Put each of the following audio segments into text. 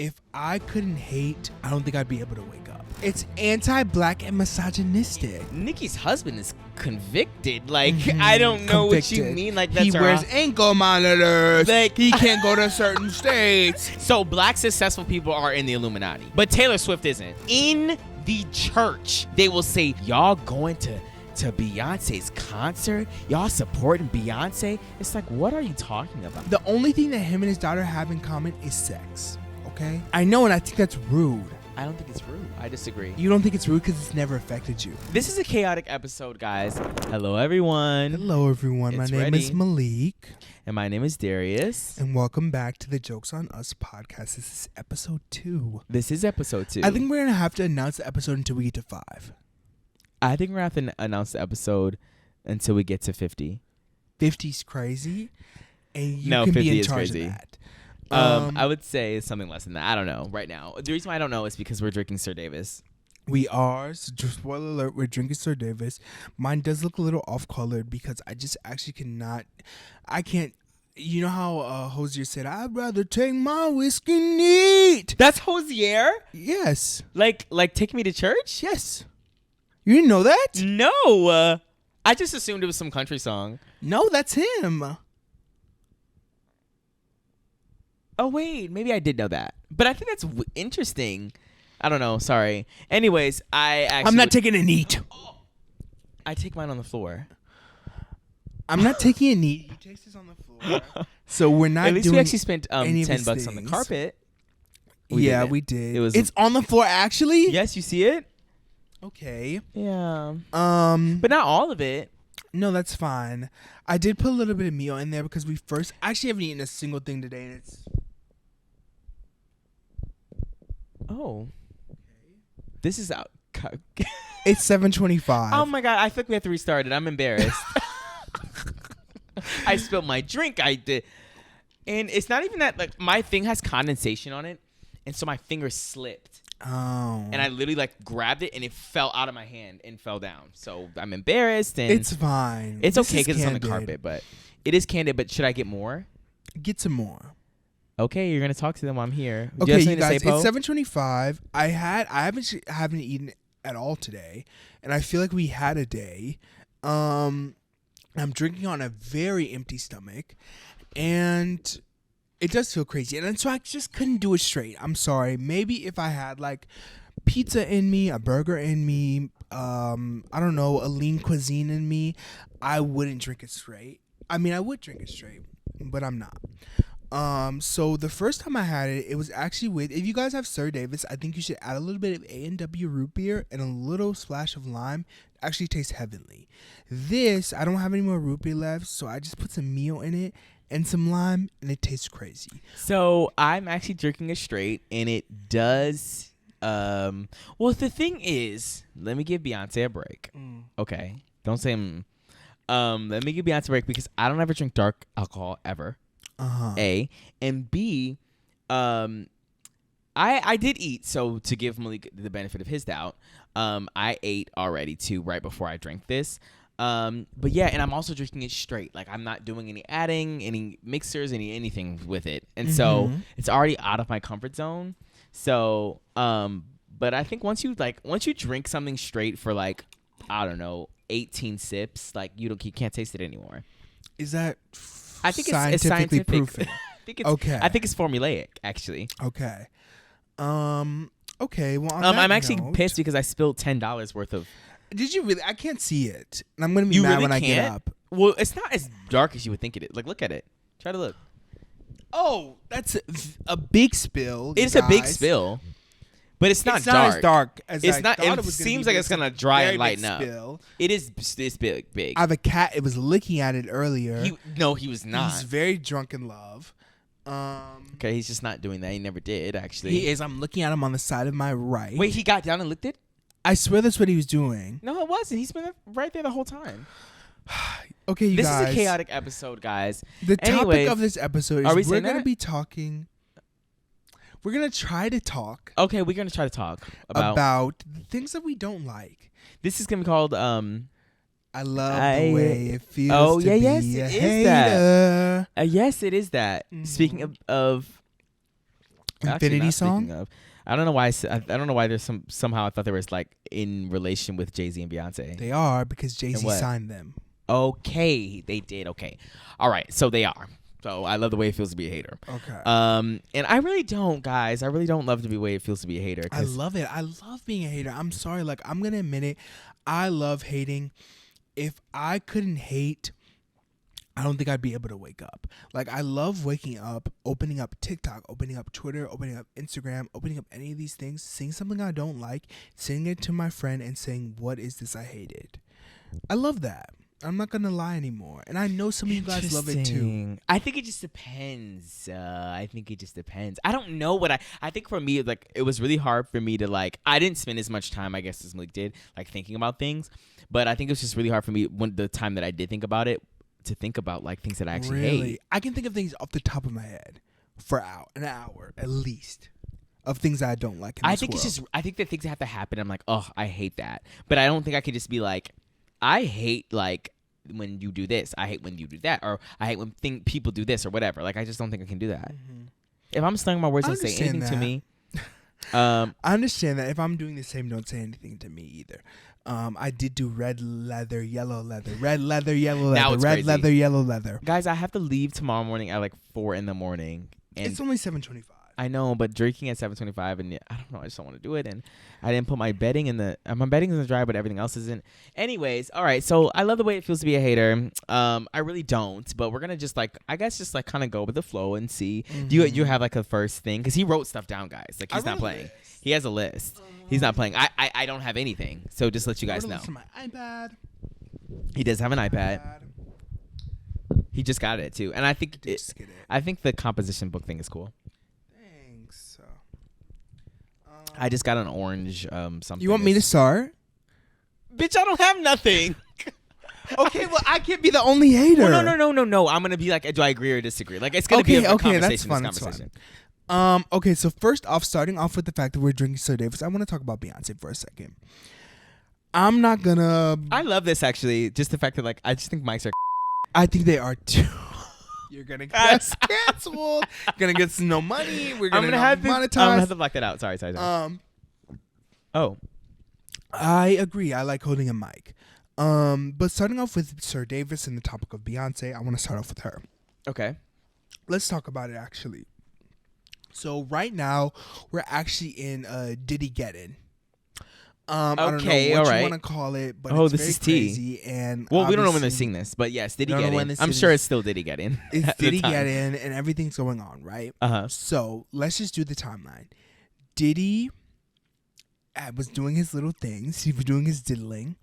if I couldn't hate, I don't think I'd be able to wake up. It's anti-black and misogynistic. Nikki's husband is convicted. Like, I don't know what you mean. Like, that's he wears ankle monitors. Like, he can't go to certain states. So black successful people are in the Illuminati, but Taylor Swift isn't. In the church, they will say, y'all going to Beyonce's concert? Y'all supporting Beyonce? It's like, what are you talking about? The only thing that him and his daughter have in common is sex. Okay? I know, and I think that's rude. I don't think it's rude. I disagree. You don't think it's rude because it's never affected you. This is a chaotic episode, guys. Hello, everyone. Hello, everyone. My name is Malik. And my name is Darius. And welcome back to the Jokes on Us podcast. This is episode 2. This is episode 2. I think we're going to have to announce the episode until we get to 5. I think we're going to have to announce the episode until we get to 50. 50's crazy. And you can be in charge of that. I would say it's something less than that. I don't know right now. The reason why I don't know is because we're drinking Sir Davis. We are. So just spoiler alert, we're drinking Sir Davis. Mine does look a little off-colored because I just actually I can't. You know how Hosier said, I'd rather take my whiskey neat. That's Hosier? Yes. Like Take Me to Church? Yes. You didn't know that? No. I just assumed it was some country song. No, that's him. Oh, wait. Maybe I did know that. But I think that's interesting. I don't know. Sorry. Anyways, I'm not taking a neat. I take mine on the floor. I'm not taking a neat. You taste this on the floor. So we're not doing At least we actually spent $10 on the things. carpet. We did. It's on the floor, actually? Yes, you see it? Okay. Yeah. But not all of it. No, that's fine. I did put a little bit of meal in there because we actually haven't eaten a single thing today, and it's... Oh. This is out. It's 7:25. Oh my God, I think we have to restart it. I'm embarrassed. I spilled my drink. I did. And it's not even that, like, my thing has condensation on it, and so my finger slipped. Oh. And I literally, grabbed it, and it fell out of my hand and fell down. So I'm embarrassed. And it's fine. It's okay because it's on the carpet, but it is candid. But should I get more? Get some more. Okay, you're gonna talk to them while I'm here. Okay, you guys, it's 7:25. I haven't eaten at all today, and I feel like we had a day. I'm drinking on a very empty stomach, and it does feel crazy. And so I just couldn't do it straight. I'm sorry. Maybe if I had pizza in me, a burger in me, I don't know, a lean cuisine in me, I wouldn't drink it straight. I mean, I would drink it straight, but I'm not. So the first time I had it, it was actually if you guys have Sir Davis, I think you should add a little bit of A&W root beer and a little splash of lime. It actually tastes heavenly. This, I don't have any more root beer left, so I just put some meal in it and some lime, and it tastes crazy. So I'm actually drinking it straight, and it does, well, the thing is, let me give Beyonce a break. Okay. Don't say, let me give Beyonce a break because I don't ever drink dark alcohol ever. A, and B, I did eat, so to give Malik the benefit of his doubt, I ate already too right before I drank this. But yeah, and I'm also drinking it straight. Like, I'm not doing any adding, any mixers, anything with it. And so it's already out of my comfort zone. So, but I think once you drink something straight for I don't know, 18 sips, you can't taste it anymore. Is that I think it's scientific proven? Okay. I think it's formulaic, actually. Okay. Okay. Well, I'm actually pissed because I spilled $10 worth of. Did you really? I can't see it. And I'm gonna be mad when I get up. Well, it's not as dark as you would think it is. Look at it. Try to look. Oh, that's a big spill. It's a big spill, but it's not dark. Not as dark as it's I not. thought It was seems like it's gonna dry and lighten up. Spill. It is. It's big. I have a cat. It was licking at it earlier. He was not. He's very drunk in love. Okay, he's just not doing that. He never did, actually. He is. I'm looking at him on the side of my right. Wait, he got down and licked it? I swear that's what he was doing. No, it wasn't. He's been right there the whole time. Okay, you guys. This is a chaotic episode, guys. The topic of this episode is we're going to be talking. We're going to try to talk. Okay, we're going to try to talk about the things that we don't like. This is going to be called I love the way it feels. Oh, to yeah, be yes, a it hater. is that. Yes, it is that. Speaking of Infinity not song? speaking of. I don't know why. I don't know why there's somehow I thought there was like in relation with Jay-Z and Beyonce. They are, because Jay-Z what? signed them. Okay, they did. Okay, all right. So they are. So I love the way it feels to be a hater. Okay. And I really don't, guys. I really don't love the way it feels to be a hater. I love it. I love being a hater. I'm sorry. Like, I'm gonna admit it. I love hating. If I couldn't hate, I don't think I'd be able to wake up. Like, I love waking up, opening up TikTok, opening up Twitter, opening up Instagram, opening up any of these things, seeing something I don't like, sending it to my friend and saying, "What is this I hated?" I love that. I'm not going to lie anymore. And I know some of you guys love it too. I think it just depends. I don't know what I think for me, like, it was really hard for me to, like, I didn't spend as much time, I guess, as Malik did, like, thinking about things. But I think it was just really hard for me when the time that I did think about it to think about, like, things that I actually hate. I can think of things off the top of my head for an hour at least of things that I don't like in this world. It's just, I think that things have to happen. I'm like, oh, I hate that. But I don't think I could just be like, I hate, like, when you do this. I hate when you do that. Or I hate when people do this or whatever. Like, I just don't think I can do that. Mm-hmm. If I'm slinging my words, don't say anything to me. I understand that. If I'm doing the same, don't say anything to me either. I did do red leather, yellow leather, red leather, yellow leather, red crazy. leather, yellow leather. Guys, I have to leave tomorrow morning at like 4 a.m. And it's only 7:25. I know, but drinking at 7:25, and I don't know, I just don't want to do it. And I didn't put my bedding in the dry, but everything else isn't. Anyways, all right. So I love the way it feels to be a hater. I really don't, but we're gonna just like, I guess, just like kind of go with the flow and see. Mm-hmm. Do you have like a first thing? Because he wrote stuff down, guys. Like, he's not playing. He has a list. He's not playing. I don't have anything. So just let you guys know. From my iPad. He does have an iPad. He just got it too, and I think I think the composition book thing is cool. I just got an orange something. You want me to start? Bitch, I don't have nothing. Okay, well, I can't be the only hater. Well, no. I'm gonna be like, do I agree or disagree? Like, it's gonna be a conversation. That's fun. Okay, so first off, starting off with the fact that we're drinking Sir Davis, I want to talk about Beyonce for a second. I'm not gonna. I love this actually. Just the fact that, like, I just think mics are. I think they are too. You're gonna get canceled. Gonna get no money. We're gonna have monetize. I'm gonna have to block that out. Sorry. Oh, I agree. I like holding a mic. But starting off with Sir Davis and the topic of Beyonce, I want to start off with her. Okay. Let's talk about it actually. So right now we're actually in Diddy Gettin'. I don't know what you want to call it, but it's this very is crazy. tea. And well, we don't know when they're seeing this, but yes, Diddy Gettin'. I'm sure it's still Diddy Gettin'. It's Diddy Gettin', and everything's going on, right? Uh-huh. So let's just do the timeline. Diddy was doing his little things. He was doing his diddling.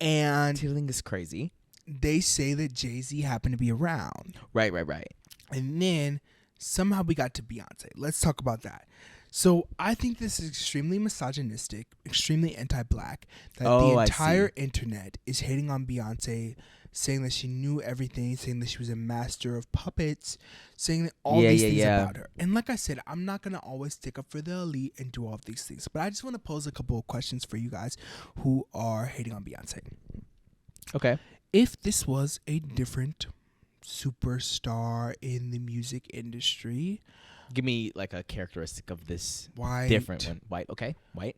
And diddling is crazy. They say that Jay-Z happened to be around. Right. And then somehow we got to Beyonce. Let's talk about that. So I think this is extremely misogynistic, extremely anti-black, that the entire internet is hating on Beyonce, saying that she knew everything, saying that she was a master of puppets, saying that all these things about her. And like I said, I'm not going to always stick up for the elite and do all of these things, but I just want to pose a couple of questions for you guys who are hating on Beyonce. Okay. If this was a different superstar in the music industry... Give me like a characteristic of this different one. White, okay. White.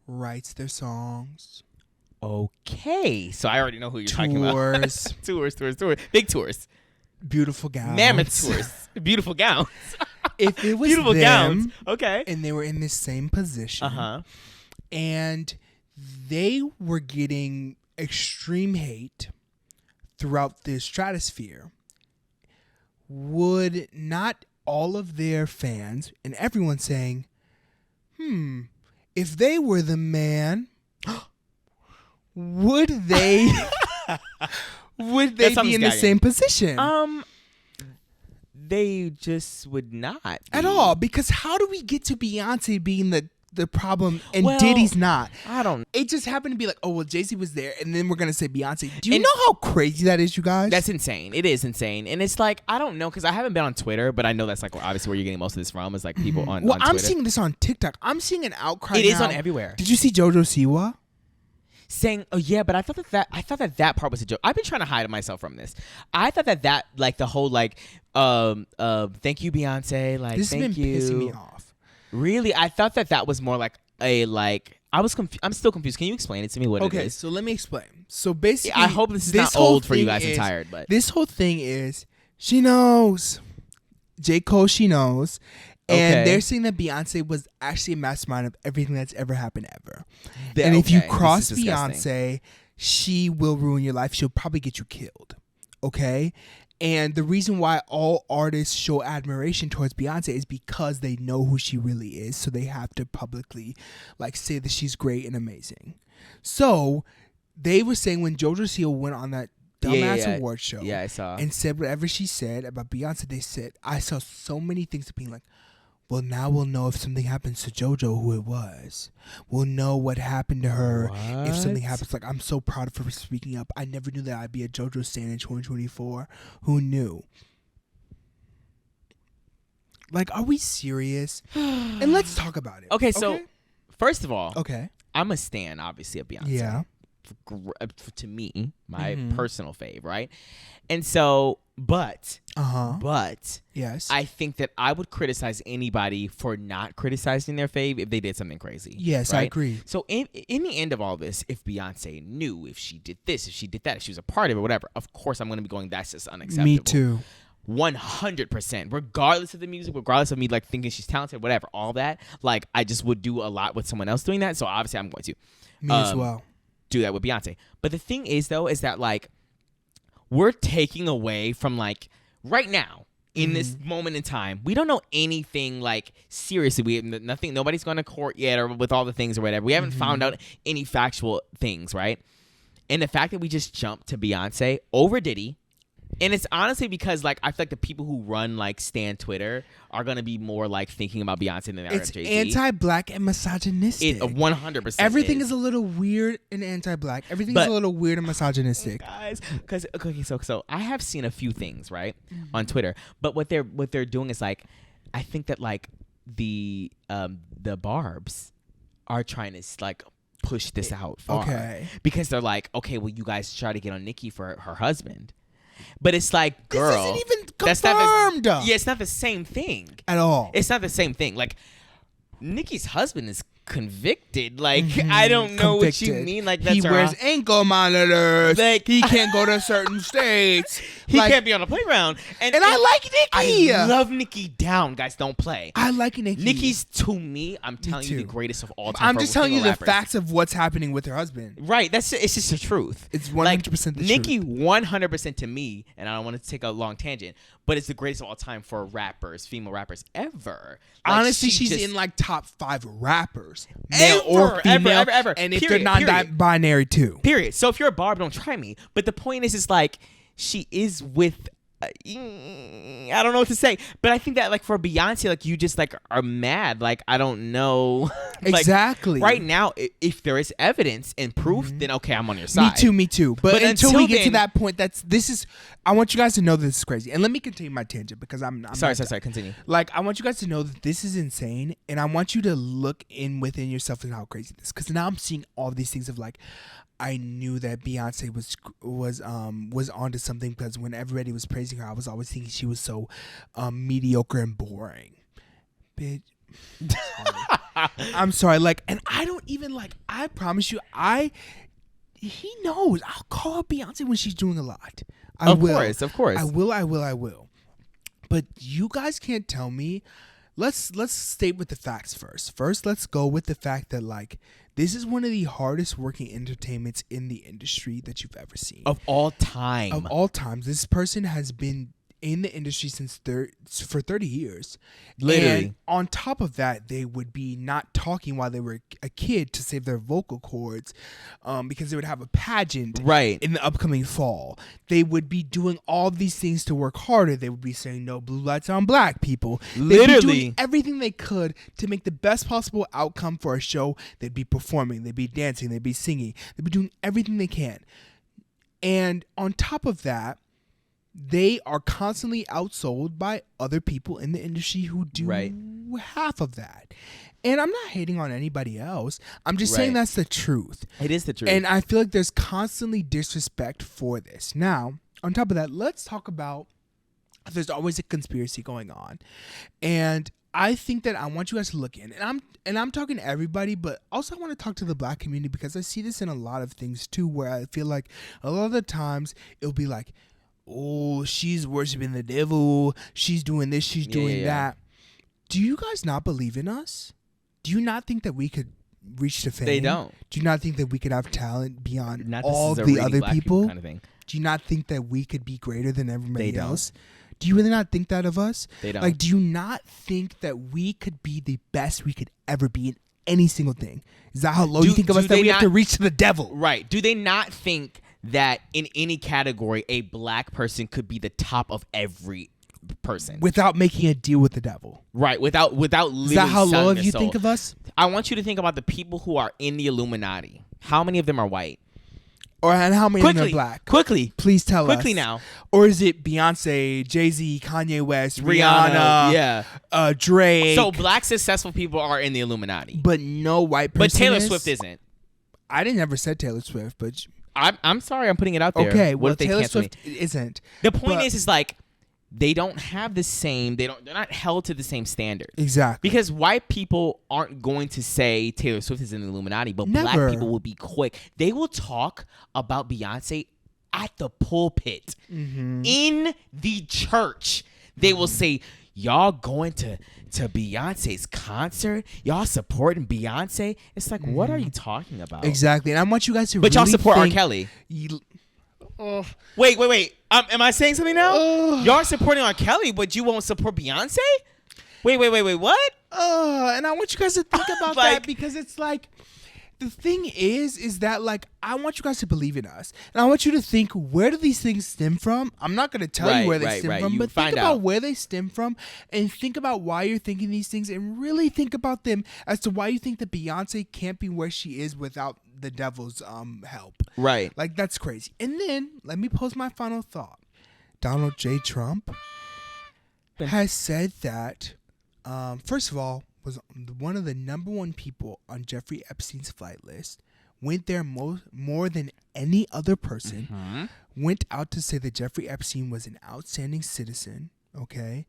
Writes their songs. Okay. So I already know who you're talking about. Tours. Big tours. Beautiful gowns. Mammoth tours. Beautiful gowns. If it was beautiful them, gowns. Okay. And they were in the same position. And they were getting extreme hate throughout the stratosphere, would not all of their fans and everyone saying, if they were the man, would they be in the same position? They just would not be. At all, because how do we get to Beyonce being the problem and Diddy's not? I don't. It just happened to be like, oh well, Jay-Z was there, and then we're gonna say Beyonce. Do you know how crazy that is, you guys? That's insane. It is insane, and it's like, I don't know, because I haven't been on Twitter, but I know that's like obviously where you're getting most of this from is like people on. Well, on Twitter. I'm seeing this on TikTok. I'm seeing an outcry. It is on everywhere. Did you see JoJo Siwa? saying, "Oh yeah, but I thought that part was a joke." I've been trying to hide myself from this. I thought that like the whole like thank you Beyonce, like this thank has been you. pissing me off. Really, I thought that was more like a like. I'm still confused. Can you explain it to me what it is? Okay, so let me explain. So basically, I hope this is not old for you guys and tired, but this whole thing is she knows. J. Cole, she knows. And they're saying that Beyonce was actually a mastermind of everything that's ever happened ever. And if you cross Beyonce, she will ruin your life. She'll probably get you killed. Okay? And the reason why all artists show admiration towards Beyonce is because they know who she really is. So they have to publicly like say that she's great and amazing. So they were saying when JoJo Siwa went on that dumbass award show I saw. and said whatever she said about Beyonce, they said, I saw so many things being like, well, now we'll know if something happens to JoJo who it was. We'll know what happened to her if something happens. Like, I'm so proud of her for speaking up. I never knew that I'd be a JoJo stan in 2024. Who knew? Like, are we serious? And let's talk about it. Okay, so first of all, okay, I'm a stan, obviously, of Beyonce. Yeah. To me, my personal fave, right? And so, but yes, I think that I would criticize anybody for not criticizing their fave if they did something crazy. Yes, right? I agree. So in the end of all this, if Beyonce knew, if she did this, if she did that, if she was a part of it, whatever, of course I'm going to be going, that's just unacceptable. Me too. 100%, regardless of the music, regardless of me like thinking she's talented, whatever, all that, like I just would do a lot with someone else doing that. So obviously I'm going to. Me as well. Do that with Beyonce. But the thing is though, is that like we're taking away from like right now in this moment in time, we don't know anything like seriously. We have nothing, nobody's gone to court yet or with all the things or whatever. We haven't found out any factual things, right? And the fact that we just jumped to Beyonce over Diddy, and it's honestly because like I feel like the people who run like Stan Twitter are gonna be more like thinking about Beyonce than they are It's Jay-Z. anti-black and misogynistic. It 100%. Everything is a little weird and anti-black. Everything is a little weird and misogynistic. Guys, because so I have seen a few things right on Twitter, but what they're doing is like I think that like the Barbs are trying to like push this out far because they're like, okay, well you guys try to get on Nicki for her husband. But it's like, girl, this isn't even that's confirmed. it's not the same thing At all. It's not the same thing. Like, Nicki's husband is convicted. Like, I don't know what you mean. Like, that's he wears ankle monitors. Like, he can't go to certain states. He can't be on the playground. And I like Nicki. I love Nicki down. Guys, don't play. I like Nicki. Nicki's, to me, I'm telling you, the greatest of all time. I'm just telling you the facts of what's happening with her husband. Right. It's just the truth. It's 100% the truth. Nicki, 100% to me, and I don't want to take a long tangent, but it's the greatest of all time for rappers, female rappers ever. Like, honestly, she's in like top 5 rappers, male or female, ever. and if they're not binary too. Period. So if you're a barb, don't try me. But the point is like she is with. I don't know what to say, but I think that like for Beyonce, like you just like are mad. Like I don't know. Like, exactly. Right now, if there is evidence and proof, then okay, I'm on your side. Me too. But until we get to that point, I want you guys to know that this is crazy. And let me continue my tangent because I'm sorry. Continue. Like I want you guys to know that this is insane, and I want you to look within yourself and how crazy this is. Because now I'm seeing all these things of like. I knew that Beyonce was onto something because when everybody was praising her, I was always thinking she was so mediocre and boring. Bitch, I'm sorry. Like, and I don't even like. I promise you, he knows. I'll call out Beyonce when she's doing a lot. Of course. I will. But you guys can't tell me. Let's state with the facts first. First, let's go with the fact that like. This is one of the hardest working entertainments in the industry that you've ever seen. Of all time. Of all times. This person has been in the industry for 30 years. Literally. And on top of that, they would be not talking while they were a kid to save their vocal cords because they would have a pageant in the upcoming fall. They would be doing all these things to work harder. They would be saying no blue lights on black people. They'd be doing everything they could to make the best possible outcome for a show. They'd be performing. They'd be dancing. They'd be singing. They'd be doing everything they can. And on top of that, they are constantly outsold by other people in the industry who do half of that. And I'm not hating on anybody else. I'm just saying that's the truth. It is the truth. And I feel like there's constantly disrespect for this. Now, on top of that, let's talk about there's always a conspiracy going on. And I think that I want you guys to look in. And I'm talking to everybody, but also I want to talk to the black community because I see this in a lot of things too, where I feel like a lot of the times it'll be like, oh, she's worshiping the devil. She's doing this. She's doing that. Do you guys not believe in us? Do you not think that we could reach to fame? They don't. Do you not think that we could have talent beyond Not all this is a the really other black people? kind of thing. Do you not think that we could be greater than everybody They don't. else? Do you really not think that of us? They don't. Like, do you not think that we could be the best we could ever be in any single thing? Is that how low you think of us, that we have to reach to the devil? Right. Do they not think that in any category, a black person could be the top of every person without making a deal with the devil? Right. Without literally Is that how low selling of you their think soul. of us? I want you to think about the people who are in the Illuminati. How many of them are white? And how many of them are black? Quickly. Please tell us. Quickly now. Or is it Beyonce, Jay-Z, Kanye West, Rihanna, Drake? So black successful people are in the Illuminati. But no white person But Taylor is? Swift isn't. I didn't ever said Taylor Swift, but... I'm sorry, I'm putting it out there. Okay, What well, if they Taylor cancel me? Swift isn't. The point is like, they don't have the same, they're not held to the same standard. Exactly. Because white people aren't going to say Taylor Swift is in the Illuminati, but Never. black people will be quick. They will talk about Beyonce at the pulpit, in the church. They will say, y'all going to Beyonce's concert? Y'all supporting Beyonce? It's like, what are you talking about? Exactly. And I want you guys to But y'all really support R. think- Kelly. Wait. Am I saying something now? Y'all are supporting R. Kelly, but you won't support Beyonce? Wait. What? And I want you guys to think about Like- that, because it's like, the thing is that, like, I want you guys to believe in us. And I want you to think, where do these things stem from? I'm not going to tell you where they stem from, You but find think about out. where they stem from, and think about why you're thinking these things, and really think about them as to why you think that Beyonce can't be where she is without the devil's help. Right. Like, that's crazy. And then, let me pose my final thought. Donald J. Trump has said that, first of all, was one of the number one people on Jeffrey Epstein's flight list, went there more than any other person, went out to say that Jeffrey Epstein was an outstanding citizen, okay,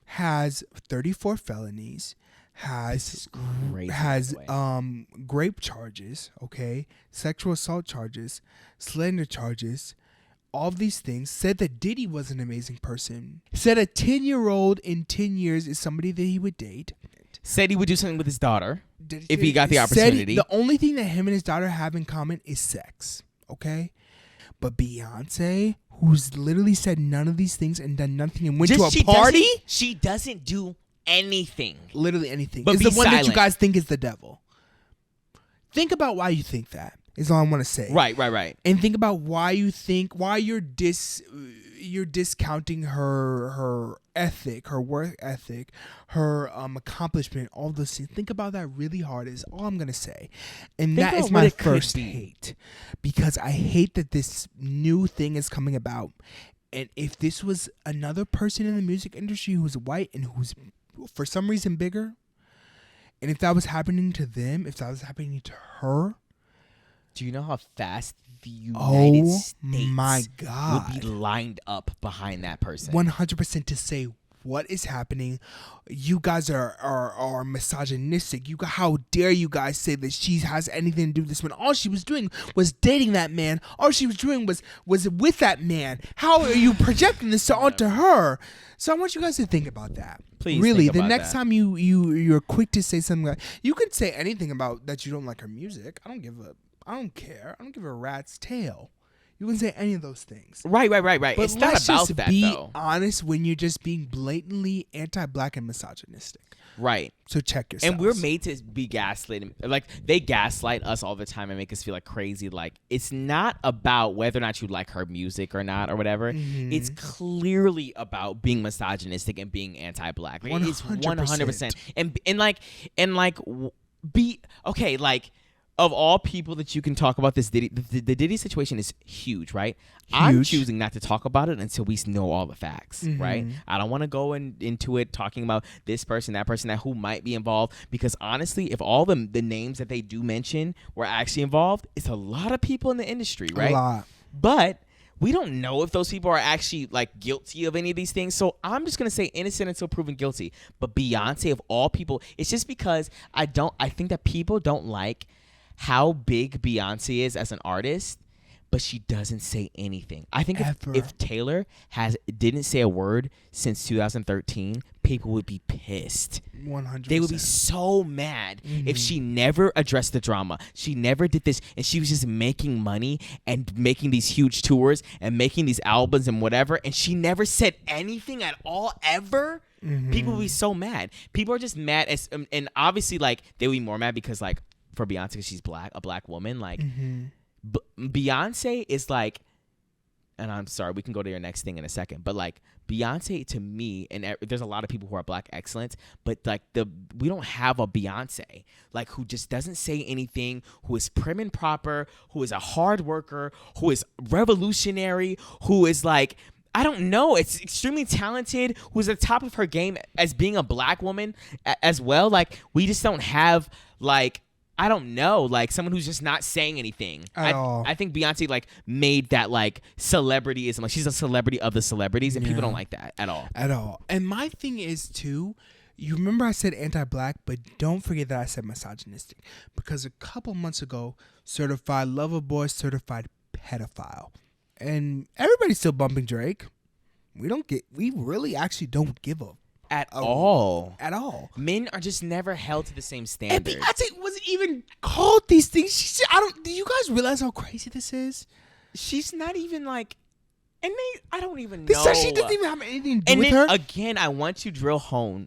has 34 felonies, has rape charges, okay, sexual assault charges, slander charges, all of these things, said that Diddy was an amazing person, said a 10-year-old in 10 years is somebody that he would date, Said he would do something with his daughter if he got the opportunity. The only thing that him and his daughter have in common is sex, okay? But Beyonce, who's literally said none of these things and done nothing and went to a party, she doesn't do anything. literally anything, But is be the one that you silent. guys think is the devil. Think about why you think that, is all I want to say. Right. And think about why you're discounting her ethic, her work ethic, her accomplishment, all those things. Think about that really hard, is all I'm going to say. And Think that about is what my it could first be. hate, because I hate that this new thing is coming about. And if this was another person in the music industry who's white and who's for some reason bigger, and if that was happening to them, if that was happening to her, Do you know how fast the United States my God, would be lined up behind that person? 100% to say, what is happening? You guys are misogynistic. How dare you guys say that she has anything to do with this when all she was doing was dating that man. All she was doing was with that man. How are you projecting this onto her? So I want you guys to think about that. Please really, think the about next that. time you're quick to say something like, you could say anything about that you don't like her music. I don't care. I don't give a rat's tail. You can say any of those things. Right. But It's not let's about just that, be though. honest when you're just being blatantly anti-black and misogynistic. Right. So check yourselves. And we're made to be gaslighted. Like, they gaslight us all the time and make us feel like crazy. Like, it's not about whether or not you like her music or not or whatever. It's clearly about being misogynistic and being anti-black. Like, it's 100%. And be okay, like, of all people that you can talk about this Diddy, the Diddy situation is huge, right? I'm choosing not to talk about it until we know all the facts, right? I don't want to go into it talking about this person, that who might be involved, because honestly, if all the names that they do mention were actually involved, it's a lot of people in the industry, right? A lot. But we don't know if those people are actually like guilty of any of these things. So I'm just going to say innocent until proven guilty. But Beyonce, of all people, it's just because I think that people don't like how big Beyonce is as an artist, but she doesn't say anything. I think if Taylor didn't say a word since 2013, people would be pissed. 100%. They would be so mad if she never addressed the drama. She never did this, and she was just making money and making these huge tours and making these albums and whatever, and she never said anything at all ever. People would be so mad. People are just mad, and obviously, like, they would be more mad because, like, for Beyonce, because she's a black woman, like, Beyonce is like, and I'm sorry, we can go to your next thing in a second, but like Beyonce to me, and there's a lot of people who are black excellence, but like we don't have a Beyonce like who just doesn't say anything, who is prim and proper, who is a hard worker, who is revolutionary, who is like, I don't know, it's extremely talented, who's at the top of her game as being a black woman as well. Like, we just don't have, like, I don't know, like someone who's just not saying anything at all. I think Beyonce like made that like celebrityism, like she's a celebrity of the celebrities, and people don't like that at all. At all. And my thing is too, you remember I said anti-black, but don't forget that I said misogynistic, because a couple months ago, certified lover boy, certified pedophile, and everybody's still bumping Drake. We really actually don't give a at all. At all. Men are just never held to the same standard. And Beyonce wasn't even called these things. She said, do you guys realize how crazy this is? She's not even like, I don't even this know. This she doesn't even have anything to do with her. Again, I want to drill home.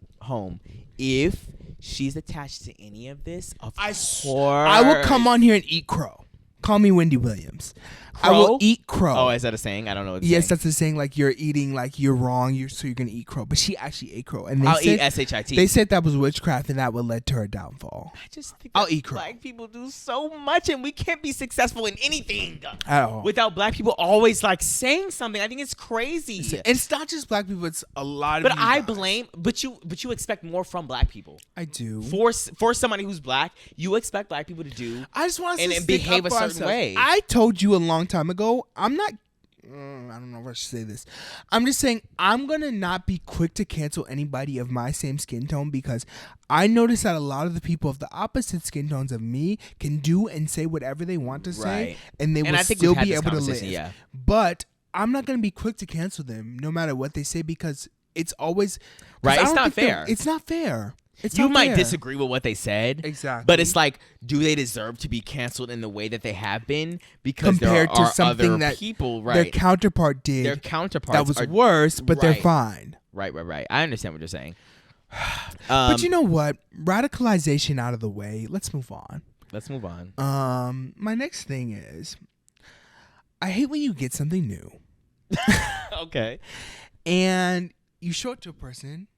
If she's attached to any of this, of course. I will come on here and eat crow. Call me Wendy Williams. Crow? I will eat crow. Oh, is that a saying? I don't know what yes, that's a saying. Like, you're eating, like, you're wrong, so you're going to eat crow. But she actually ate crow. And I'll eat shit. They said that was witchcraft, and that would lead to her downfall. I just think I'll eat crow. Black people do so much, and we can't be successful in anything at all without black people always, like, saying something. I think it's crazy. It's not just black people. It's a lot of But I blame, but you expect more from black people. I do. For somebody who's black, you expect black people to do I just want to and behave a certain way. I told you a long time ago, I don't know if I should say this. I'm just saying I'm going to not be quick to cancel anybody of my same skin tone, because I notice that a lot of the people of the opposite skin tones of me can do and say whatever they want to say, and they will still be able to live. Yeah. But I'm not going to be quick to cancel them no matter what they say, because it's always... Right, it's not fair. It's not fair. You might disagree with what they said. Exactly. But it's like, do they deserve to be canceled in the way that they have been? Because compared there are to something other that people, right? Their counterpart did. Their counterparts that was worse, but they're fine. Right. I understand what you're saying. But you know what? Radicalization out of the way. Let's move on. My next thing is, I hate when you get something new. Okay. And you show it to a person,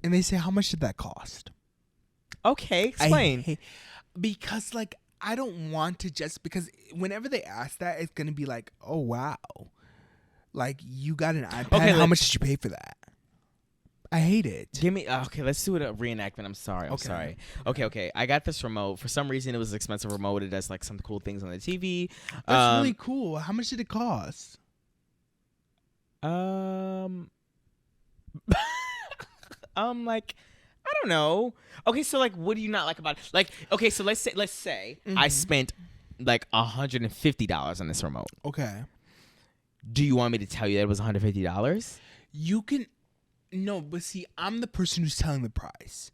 and they say, how much did that cost? Okay, explain. Because, like, I don't want to just... Because whenever they ask that, it's going to be like, oh, wow. Like, you got an iPad. Okay, how much did you pay for that? I hate it. Okay, let's do a reenactment. I'm sorry. Okay. I got this remote. For some reason, it was an expensive remote. It does, like, some cool things on the TV. That's really cool. How much did it cost? Like, I don't know. Okay, so like, what do you not like about it? Like, okay, so let's say I spent like $150 on this remote. Okay. Do you want me to tell you that it was $150? You can. No, but see, I'm the person who's telling the price,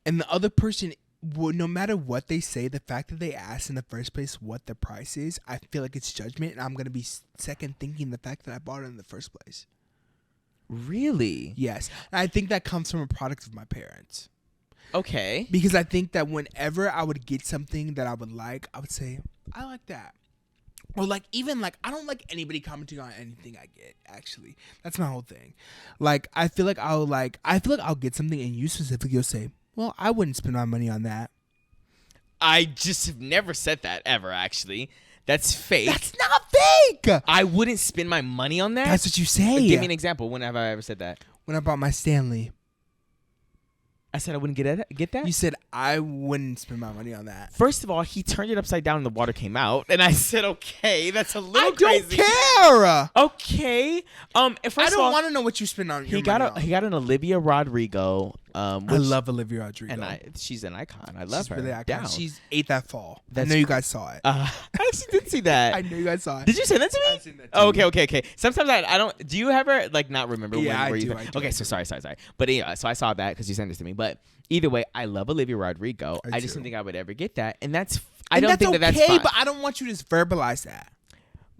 and the other person, no matter what they say, the fact that they asked in the first place what the price is, I feel like it's judgment, and I'm gonna be second thinking the fact that I bought it in the first place. Really? Yes. And I think that comes from a product of my parents. Okay. Because I think that whenever I would get something that I would like, I would say, I like that. Or like, even like, I don't like anybody commenting on anything I get, actually. That's my whole thing. Like, I feel like I'll get something and you specifically will say, well, I wouldn't spend my money on that. I just have never said that ever. Actually, that's fake. That's not fake. I wouldn't spend my money on that. That's what you say. Give me an example. When have I ever said that? When I bought my Stanley. I said I wouldn't get that? You said I wouldn't spend my money on that. First of all, he turned it upside down and the water came out. And I said, okay, that's a little crazy. I don't care. Okay. First I don't want to know what you spend on he got an Olivia Rodrigo. I love Olivia Rodrigo. And she's an icon. I love she's her. Really icon. Down. She's ate that fall. I know you guys saw it. I actually did see that. I know you guys saw it. Did you send that to me? I sent that to you. Okay. Sometimes I don't. Do you ever like not remember? Yeah, where I you do. Okay, so sorry. But anyway, so I saw that because you sent this to me. But either way, I love Olivia Rodrigo. I just don't think I would ever get that, and that's. I don't think that's fine. But I don't want you to just verbalize that.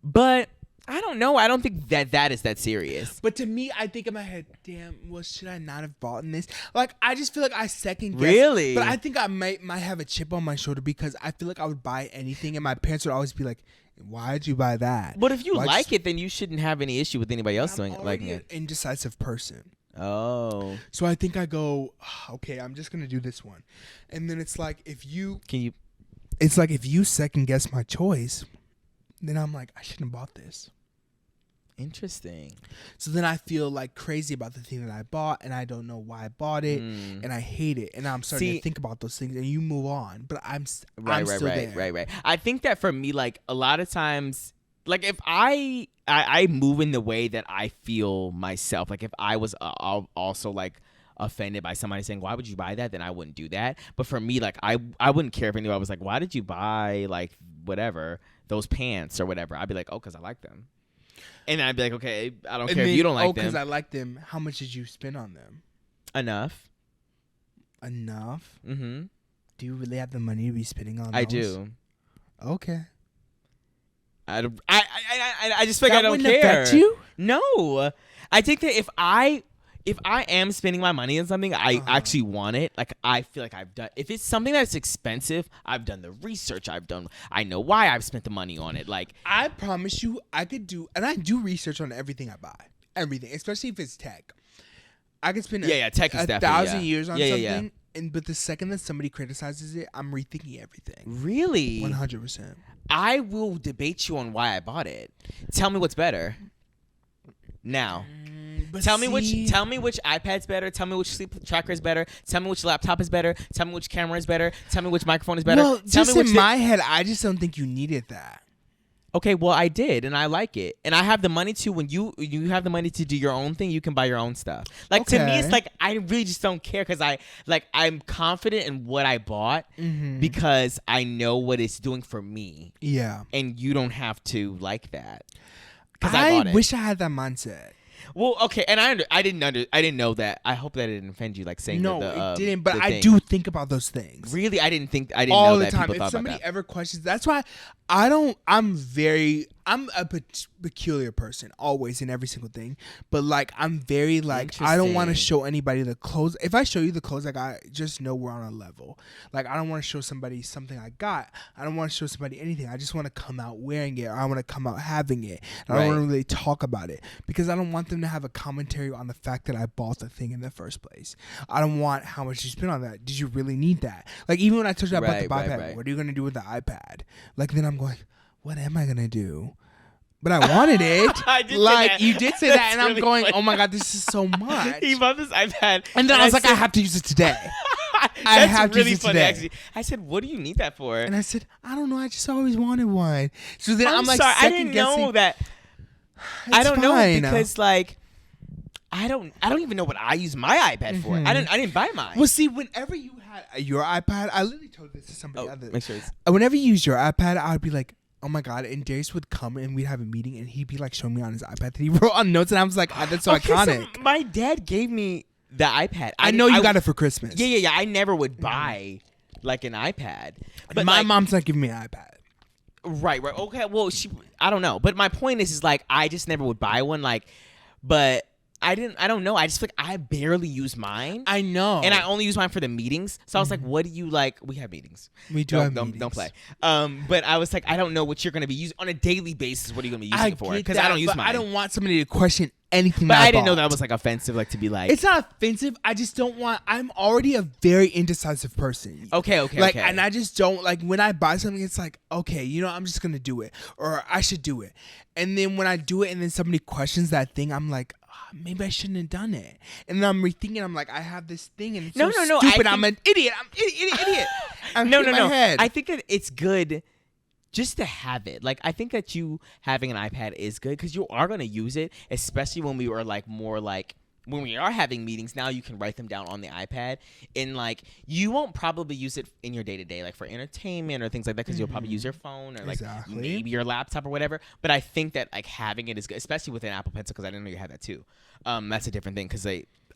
But I don't know. I don't think that is that serious. But to me, I think in my head, damn, well, should I not have bought this? Like, I just feel like I second guess. Really? But I think I might have a chip on my shoulder because I feel like I would buy anything, and my parents would always be like, why'd you buy that? But if you like it, then you shouldn't have any issue with anybody else doing it. Like an indecisive person. Oh. So I think I go, okay, I'm just going to do this one. And then it's like, if you second guess my choice, then I'm like, I shouldn't have bought this. Interesting. So then I feel like crazy about the thing that I bought, and I don't know why I bought it, and I hate it, and I'm starting to think about those things, and you move on, but I'm still there. Right. I think that for me, like a lot of times, like if I move in the way that I feel myself, like if I was also like offended by somebody saying, why would you buy that? Then I wouldn't do that. But for me, like I wouldn't care if anybody was like, why did you buy like whatever, those pants or whatever? I'd be like, oh, because I like them. And I'd be like, okay, I don't care if you don't like them. because I like them. How much did you spend on them? Enough. Mm-hmm. Do you really have the money to be spending on those? I do. Okay. I just feel like I don't care. That wouldn't affect you? No. I think that if I am spending my money on something, I actually want it. Like I feel like I've done. If it's something that's expensive, I've done the research. I know why I've spent the money on it. Like I promise you, I could do, and I do research on everything I buy. Everything, especially if it's tech. I could spend tech is 1,000 years on something, but the second that somebody criticizes it, I'm rethinking everything. Really? 100%. I will debate you on why I bought it. Tell me what's better. Now. Tell me which iPad's better. Tell me which sleep tracker is better. Tell me which laptop is better. Tell me which camera is better. Tell me which microphone is better. Well, just in my head, I just don't think you needed that. Okay, well, I did, and I like it. And I have the money to, when you have the money to do your own thing, you can buy your own stuff. Like, to me, it's like, I really just don't care because I'm confident in what I bought because I know what it's doing for me. Yeah. And you don't have to like that. I wish I had that mindset. Well, okay, and I didn't know that. I hope that it didn't offend you, like saying no, that it didn't. But I do think about those things. Really, I didn't all know the that time. People If thought somebody about that. ever questions, that's why I'm a peculiar person always in every single thing. But like I'm very like I don't want to show anybody the clothes. If I show you the clothes I got, just know we're on a level. Like I don't want to show somebody something I got. I don't want to show somebody anything. I just want to come out wearing it. Or I want to come out having it. I don't want to really talk about it because I don't want them to have a commentary on the fact that I bought the thing in the first place. I don't want how much you spent on that. Did you really need that? Like even when I told you about the iPad, what are you gonna do with the iPad? Like then I'm going, what am I gonna do? But I wanted it. Like you did say that, and I'm going, oh my god, this is so much. He bought this iPad, and then I was like, I have to use it today. I have to use it today. Actually. I said, what do you need that for? And I said, I don't know. I just always wanted one. So then I'm like, sorry, I didn't guessing. know that. I don't know because like. I don't even know what I use my iPad for. I didn't buy mine. Well, see, whenever you had your iPad, I literally told this to somebody other. Make sure it's... Whenever you use your iPad, I would be like, oh my god, and Darius would come and we'd have a meeting and he'd be like showing me on his iPad that he wrote on notes, and I was like, that's so iconic. So my dad gave me the iPad. I know you got it for Christmas. Yeah. I never would buy like an iPad. But my mom's not giving me an iPad. Right. Okay. Well, I don't know. But my point is like I just never would buy one. Like, but I don't know. I just feel like I barely use mine. I know. And I only use mine for the meetings. So I was like, what do you like? We have meetings. We do have meetings. Don't play. But I was like, I don't know what you're going to be using on a daily basis. What are you going to be using it for? Because I don't use mine. I don't want somebody to question anything but that I didn't know that was like offensive, like to be like. It's not offensive. I just don't want. I'm already a very indecisive person. Okay. Like, and I just don't like when I buy something. It's like, okay, I'm just gonna do it, or I should do it. And then when I do it, and then somebody questions that thing, I'm like, maybe I shouldn't have done it. And then I'm rethinking. I'm like, I have this thing, and it's so stupid. I'm an idiot. I'm idiot. I'm no. Head. I think that it's good. Just to have it. Like, I think that you having an iPad is good because you are going to use it, especially when we were like more like when we are having meetings. Now you can write them down on the iPad, and like you won't probably use it in your day to day, like for entertainment or things like that, because you'll probably use your phone or like maybe your laptop or whatever. But I think that like having it is good, especially with an Apple Pencil, because I didn't know you had that too. That's a different thing because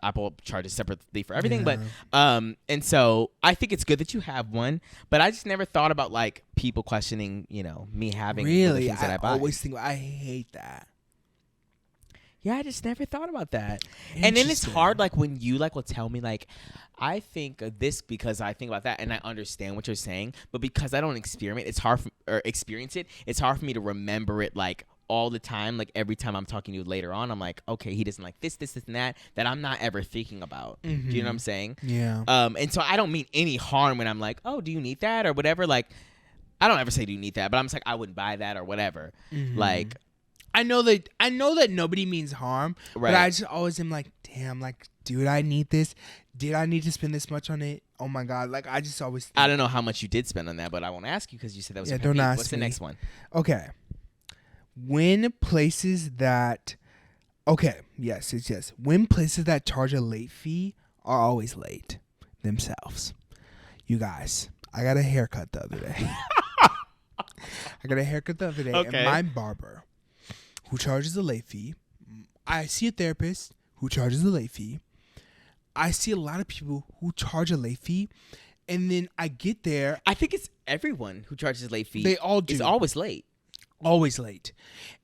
Apple charges separately for everything, but and so I think it's good that you have one, but I just never thought about like people questioning, me having really. things that I buy. Always think I hate that. Yeah, I just never thought about that. And then it's hard, like when you like will tell me like, I think of this because I think about that, and I understand what you're saying, but because I don't experience it, it's hard for me to remember it like all the time. Like every time I'm talking to you later on, I'm like, okay, he doesn't like this, and that I'm not ever thinking about. Mm-hmm. Do you know what I'm saying? Yeah. And so I don't mean any harm when I'm like, oh, do you need that or whatever? Like, I don't ever say, do you need that? But I'm just like, I wouldn't buy that or whatever. Mm-hmm. Like, I know that nobody means harm, right. But I just always am like, damn, like, dude, I need this. Did I need to spend this much on it? Oh my God. Like, I just always think. I don't know how much you did spend on that, but I won't ask you because you said that was your don't ask What's the next one? Okay. When places that when places that charge a late fee are always late themselves. You guys, I got a haircut the other day. Okay. And my barber, who charges a late fee. I see a therapist who charges a late fee. I see a lot of people who charge a late fee, and then I get there. I think it's everyone who charges a late fee. They all do. It's always late. Always late.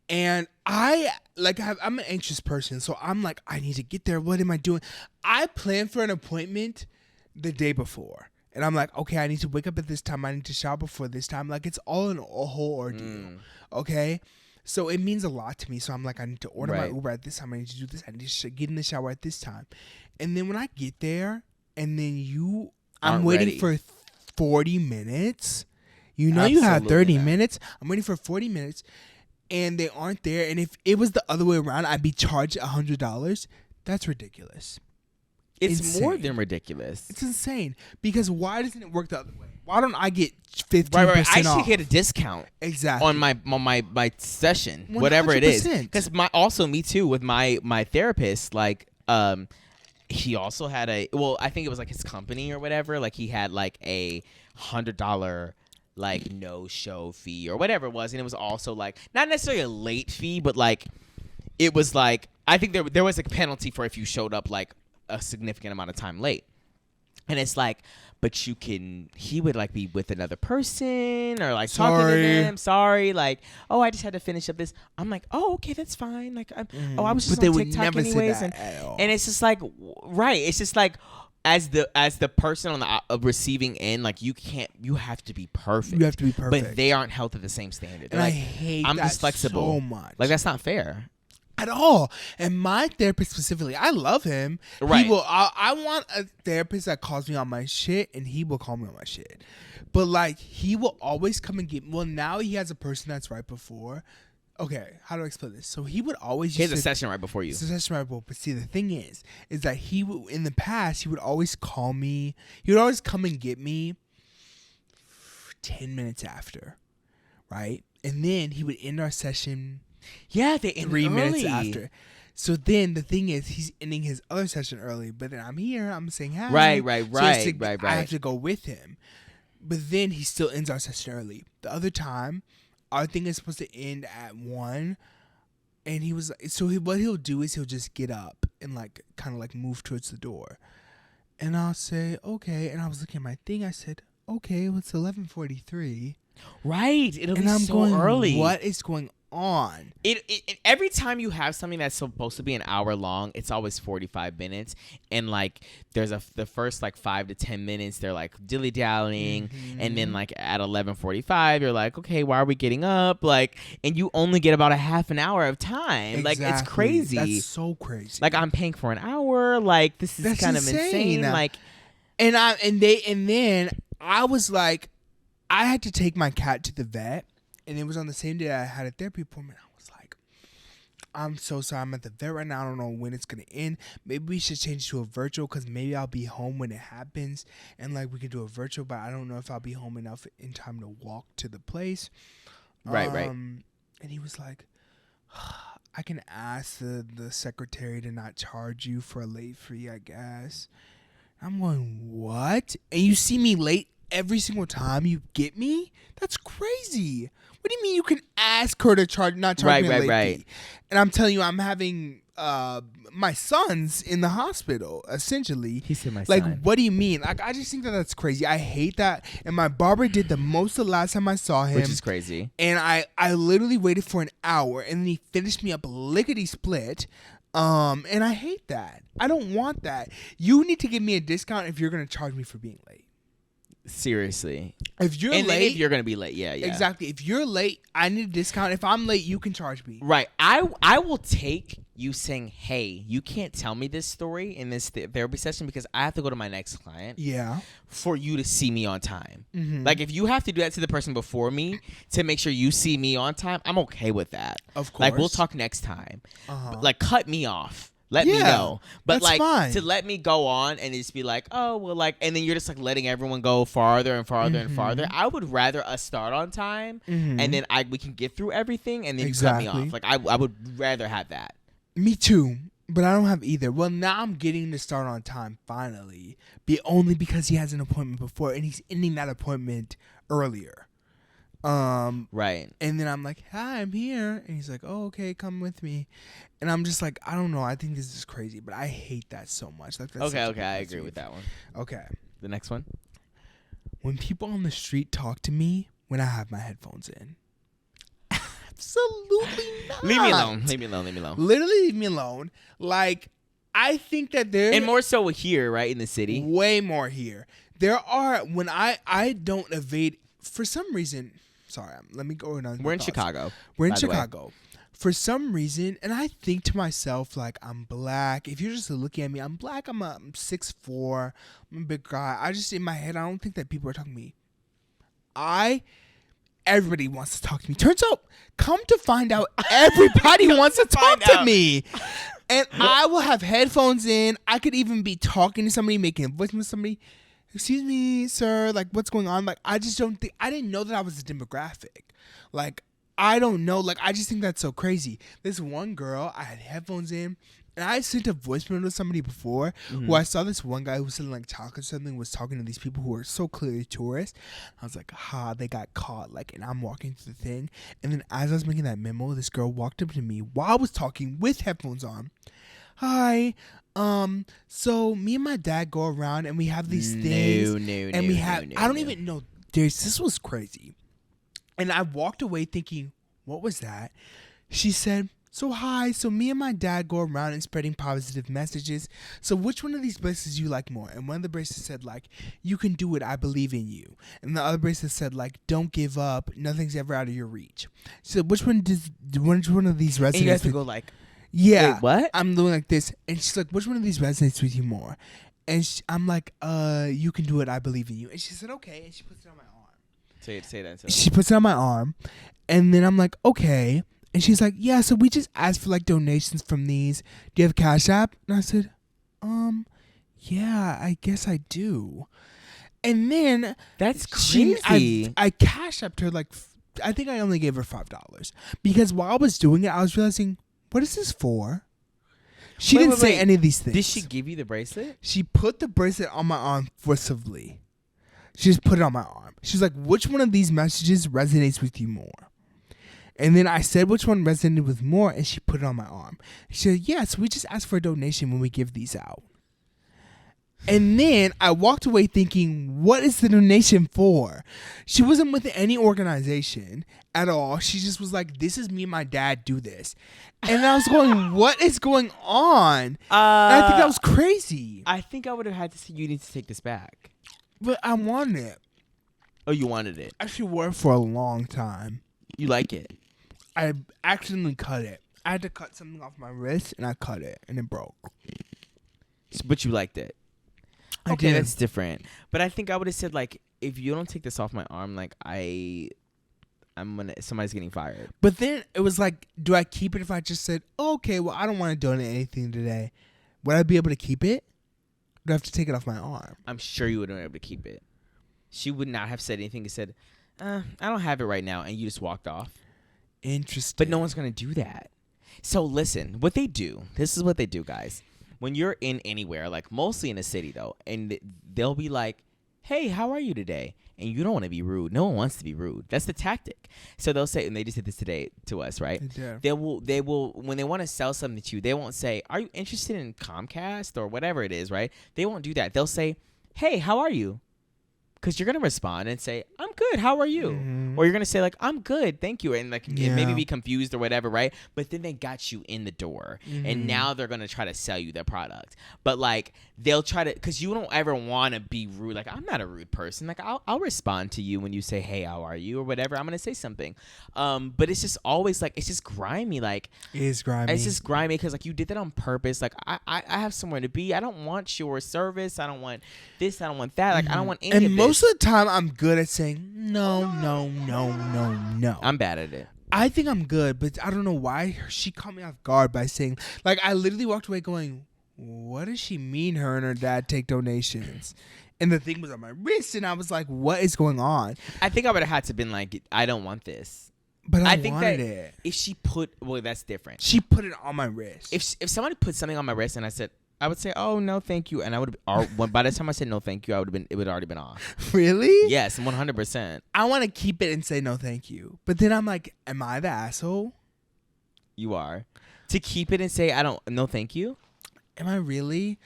And I'm an anxious person, so I'm like, I need to get there. What am I doing? I plan for an appointment the day before. And I'm like, okay, I need to wake up at this time. I need to shower before this time. Like, it's all a whole ordeal. Okay? So it means a lot to me. So I'm like, I need to order my Uber at this time. I need to do this. I need to get in the shower at this time. And then when I get there, and then I'm waiting for 40 minutes. You have 30 minutes. I'm waiting for 40 minutes. And they aren't there. And if it was the other way around, I'd be charged $100. That's ridiculous. It's insane. More than ridiculous. It's insane. Because why doesn't it work the other way? Why don't I get 15% I off? should get a discount. Exactly. On my session, 100%. Whatever it is. Because me too, with my therapist, like, he also had I think it was like his company or whatever. Like he had like a $100 like no show fee or whatever it was, and it was also like not necessarily a late fee, but like it was like I think there was a penalty for if you showed up like a significant amount of time late. And it's like, but he would like be with another person or like talking to them. Sorry, like, oh, I just had to finish up this. I'm like, oh, okay, that's fine. Like, I was just on TikTok anyways, and it's just like, right? It's just like, as the person on the receiving end, like you have to be perfect. You have to be perfect, but they aren't held to the same standard. And like, I hate I'm that just flexible so much. Like that's not fair. At all. And my therapist specifically, I love him. Right. I want a therapist that calls me on my shit, and he will call me on my shit. But like, he will always come and get me. Well, now he has a person that's right before. Okay, how do I explain this? So he would always he has a session right before you. It's a session right before. But see, the thing is that in the past, he would always call me. He would always come and get me 10 minutes after, right? And then he would end our session. Yeah, they end 3 minutes early. after. So then the thing is, he's ending his other session early, but then I'm here, I'm saying hi. Right. I have to go with him. But then he still ends our session early. The other time, our thing is supposed to end at 1, and he was what he'll do is he'll just get up and like kind of like move towards the door. And I'll say, okay. And I was looking at my thing. I said, okay, well, it's 11:43. Right. It'll be I'm so going, early. What is going on? Every time you have something that's supposed to be an hour long, it's always 45 minutes. And like there's the first like 5 to 10 minutes, they're like dilly dallying. And then like at 11:45, you're like, okay, why are we getting up? Like, and you only get about a half an hour of time. Exactly. Like, it's crazy. That's so crazy. Like, I'm paying for an hour. Like, this is kind of insane. Like, and then I was like, I had to take my cat to the vet, and it was on the same day I had a therapy appointment. I was like, I'm so sorry, I'm at the vet right now. I don't know when it's gonna end. Maybe we should change to a virtual, because maybe I'll be home when it happens, and like we can do a virtual, but I don't know if I'll be home enough in time to walk to the place. Right. And he was like, I can ask the secretary to not charge you for a late fee, I guess. I'm going, what? And you see me late every single time you get me? That's crazy. What do you mean you can ask her to not charge me a late fee? And I'm telling you, I'm having my son's in the hospital, essentially. He said my like, son. What do you mean? Like, I just think that's crazy. I hate that. And my barber did the most the last time I saw him. Which is crazy. And I literally waited for an hour, and then he finished me up lickety-split. And I hate that. I don't want that. You need to give me a discount if you're going to charge me for being late. Seriously. If you're late. And if you're going to be late, yeah. Exactly. If you're late, I need a discount. If I'm late, you can charge me. Right. I will take you saying, hey, you can't tell me this story in this therapy session because I have to go to my next client. Yeah. For you to see me on time. Mm-hmm. Like, if you have to do that to the person before me to make sure you see me on time, I'm okay with that. Of course. Like, we'll talk next time. But, like, cut me off. Let me know. But like fine. To let me go on and just be like, oh, well, like, and then you're just like letting everyone go farther and farther and farther. I would rather us start on time and then we can get through everything and then you cut me off. Like, I would rather have that. Me too. But I don't have either. Well, now I'm getting to start on time finally. Only because he has an appointment before and he's ending that appointment earlier. Right. And then I'm like, hi, I'm here. And he's like, oh, okay, come with me. And I'm just like, I don't know. I think this is crazy, but I hate that so much. Like, that's okay. I agree with that one. Okay. The next one. When people on the street talk to me when I have my headphones in. Absolutely not. Leave me alone. Literally leave me alone. Like, I think that there... And more so here, right, in the city. Way more here. There are... When I don't evade... For some reason... Sorry, let me go on. We're in Chicago. We're in Chicago. For some reason, and I think to myself, like, I'm black. If you're just looking at me, I'm black. I'm 6'4". I'm a big guy. I just, in my head, I don't think that people are talking to me. Everybody wants to talk to me. Turns out, come to find out, everybody wants to talk to me. And I will have headphones in. I could even be talking to somebody, making a voice with somebody. Excuse me, sir. Like, what's going on? Like, I just don't think, I didn't know that I was a demographic. Like, I don't know. Like, I just think that's so crazy. This one girl, I had headphones in, and I sent a voicemail to somebody before who I saw this one guy who was selling like chocolate or something, was talking to these people who were so clearly tourists. I was like, they got caught. Like, and I'm walking through the thing. And then as I was making that memo, this girl walked up to me while I was talking with headphones on. Hi. So me and my dad go around and we have these things. I don't even know. Darius, this was crazy. And I walked away thinking, what was that? She said, so me and my dad go around and spreading positive messages. So which one of these bracelets you like more? And one of the bracelets said, like, you can do it, I believe in you. And the other bracelet said, like, don't give up, nothing's ever out of your reach. So which one of these resonates? And you have to go like, yeah. Wait, what? I'm doing like this. And she's like, which one of these resonates with you more? And I'm like, you can do it, I believe in you. And she said, okay. And she puts it on my arm. Say that. She puts it on my arm. And then I'm like, okay. And she's like, yeah, so we just asked for like donations from these. Do you have Cash App? And I said, yeah, I guess I do. And then that's crazy. I Cash Apped her like, I think I only gave her $5 because while I was doing it, I was realizing, what is this for? She didn't say any of these things. Did she give you the bracelet? She put the bracelet on my arm forcibly. She just put it on my arm. She's like, which one of these messages resonates with you more? And then I said which one resonated with more, and she put it on my arm. She said, yes, we just ask for a donation when we give these out. And then I walked away thinking, what is the donation for? She wasn't with any organization at all. She just was like, this is me and my dad do this. And I was going, what is going on? And I think that was crazy. I think I would have had to say, you need to take this back. But I wanted it. Oh, you wanted it? I actually wore it for a long time. You like it? I accidentally cut it. I had to cut something off my wrist, and I cut it, and it broke. But you liked it. I Okay, did. that's different. But I think I would have said, like, if you don't take this off my arm, like, somebody's getting fired. But then it was like, do I keep it if I just said, oh, okay, well, I don't want to donate anything today? Would I be able to keep it? Or do I have to take it off my arm? I'm sure you would have been able to keep it. She would not have said anything and said, I don't have it right now, and you just walked off. Interesting. But no one's going to do that. So listen, what they do, this is what they do, guys. When you're in anywhere, like mostly in a city though, and they'll be like, hey, how are you today? And you don't want to be rude. No one wants to be rude. That's the tactic. So they'll say, and they just did this today to us, right? They will, when they want to sell something to you, they won't say, are you interested in Comcast or whatever it is, right? They won't do that. They'll say, hey, how are you? Because you're going to respond and say, I'm good. How are you? Mm-hmm. Or you're going to say, like, I'm good. Thank you. And, like, Yeah. maybe be confused or whatever, right? But then they got you in the door. Mm-hmm. And now they're going to try to sell you their product. But, like, they'll try to, because you don't ever want to be rude. Like, I'm not a rude person. Like, I'll respond to you when you say, hey, how are you? Or whatever. I'm going to say something. But it's just always, like, it's just grimy. Like, It is grimy. it's just grimy because, like, you did that on purpose. Like, I have somewhere to be. I don't want your service. I don't want this. I don't want that. Like, I don't want any of And this. most of the time, I'm good at saying no. I'm bad at it. I think I'm good, but I don't know why she caught me off guard by saying, like, I literally walked away going, what does she mean her and her dad take donations? And the thing was on my wrist, and I was like, what is going on? I think I would have had to been like, I don't want this. But I think wanted that it. if she put, well, that's different. She put it on my wrist. If somebody put something on my wrist and I said, I would say, oh, no, thank you. And I would, by the time I said no, thank you, it would already been off. Really? Yes, 100%. I want to keep it and say no thank you. But then I'm like, am I the asshole? You are. To keep it and say, no, thank you. Am I really?